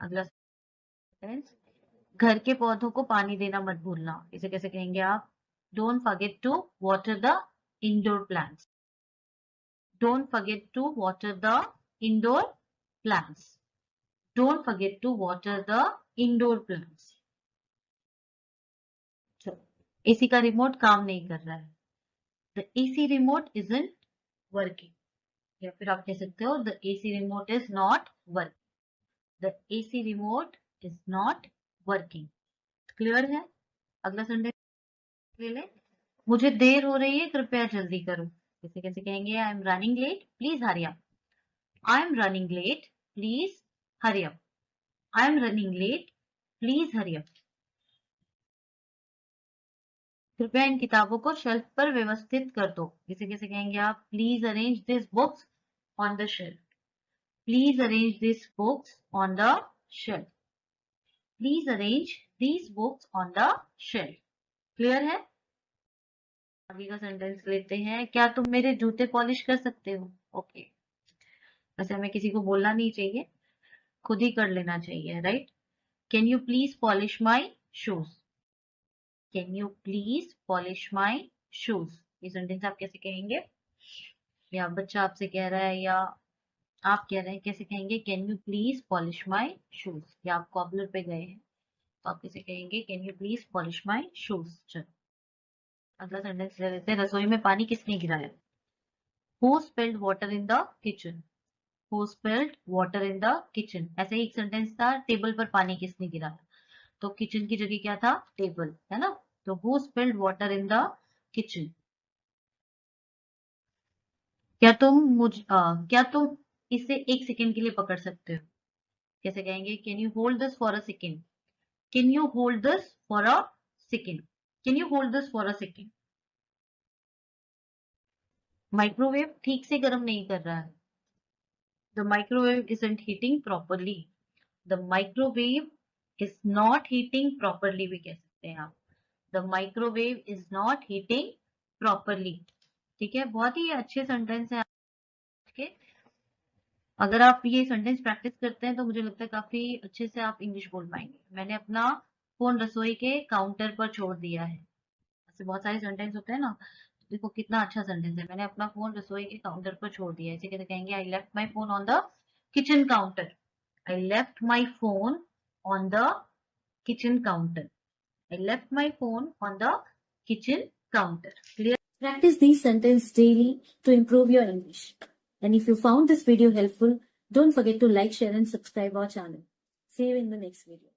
Speaker 1: अगला सेंटेंस। घर के पौधों को पानी देना मत भूलना, इसे कैसे कहेंगे आप? Don't forget to water the indoor plants, don't forget to water the indoor plants, don't forget to water the indoor plants. AC का रिमोट काम नहीं कर रहा है, the AC remote isn't working, या फिर आप कह सकते हो the AC remote is not working, the AC remote is not working. Clear है? अगला सेंटेंस ले ले। मुझे देर हो रही है, कृपया जल्दी करो, इसे कैसे कहेंगे? I am running late, please hurry up, I am running late, please hurry up, I am running late, please hurry up. कृपया इन किताबों को शेल्फ पर व्यवस्थित कर दो, इसे कैसे कहेंगे आप? Please arrange this books on the shelf, please arrange this books on the shelf, please arrange these books on the shelf. Clear है? आगे का सेंटेंस लेते हैं। क्या तुम मेरे जूते पॉलिश कर सकते हो? ओके, वैसे हमें किसी को बोलना नहीं चाहिए, खुद ही कर लेना चाहिए, right? Can you please polish my shoes, can you please polish my shoes. ये सेंटेंस आप कैसे कहेंगे? या बच्चा आपसे कह रहा है या आप कह रहे हैं, कैसे कहेंगे? Can you please polish my shoes. या आप कॉबलर पे गए हैं तो आप कैसे कहेंगे? Can you please polish my shoes. चलो अगला सेंटेंस ले लेते हैं। रसोई में पानी किसने गिराया? Who spilled water in the kitchen, who spilled water in the kitchen. ऐसे ही एक सेंटेंस था, टेबल पर पानी किसने गिराया, तो किचन की जगह क्या था? टेबल, है ना? तो who spilled water in the kitchen. क्या तुम इसे एक सेकेंड के लिए पकड़ सकते हो, कैसे कहेंगे? Can you hold this for a second, can you hold this for a second, can you hold this for a second. Microwave ठीक से गर्म नहीं कर रहा है, the microwave isn't heating properly, the microwave is not heating properly भी कह सकते हैं आप, the microwave is not heating properly। ठीक है, बहुत ही अच्छे सेंटेंस है आज के। अगर आप ये सेंटेंस प्रैक्टिस करते हैं तो मुझे लगता है काफी अच्छे से आप इंग्लिश बोल पाएंगे। मैंने अपना फोन रसोई के काउंटर पर छोड़ दिया है, ऐसे बहुत सारे सेंटेंस होते हैं ना, देखो कितना अच्छा सेंटेंस है, मैंने अपना फोन रसोई के काउंटर पर छोड़ दिया। इसे कैसे कहेंगे? I left my phone on the kitchen counter. I left my phone on the kitchen counter. I left my phone on the kitchen counter. Clear?
Speaker 2: Practice these sentences daily to improve your English. And if you found this video helpful, don't forget to like, share and subscribe our channel. See you in the next video.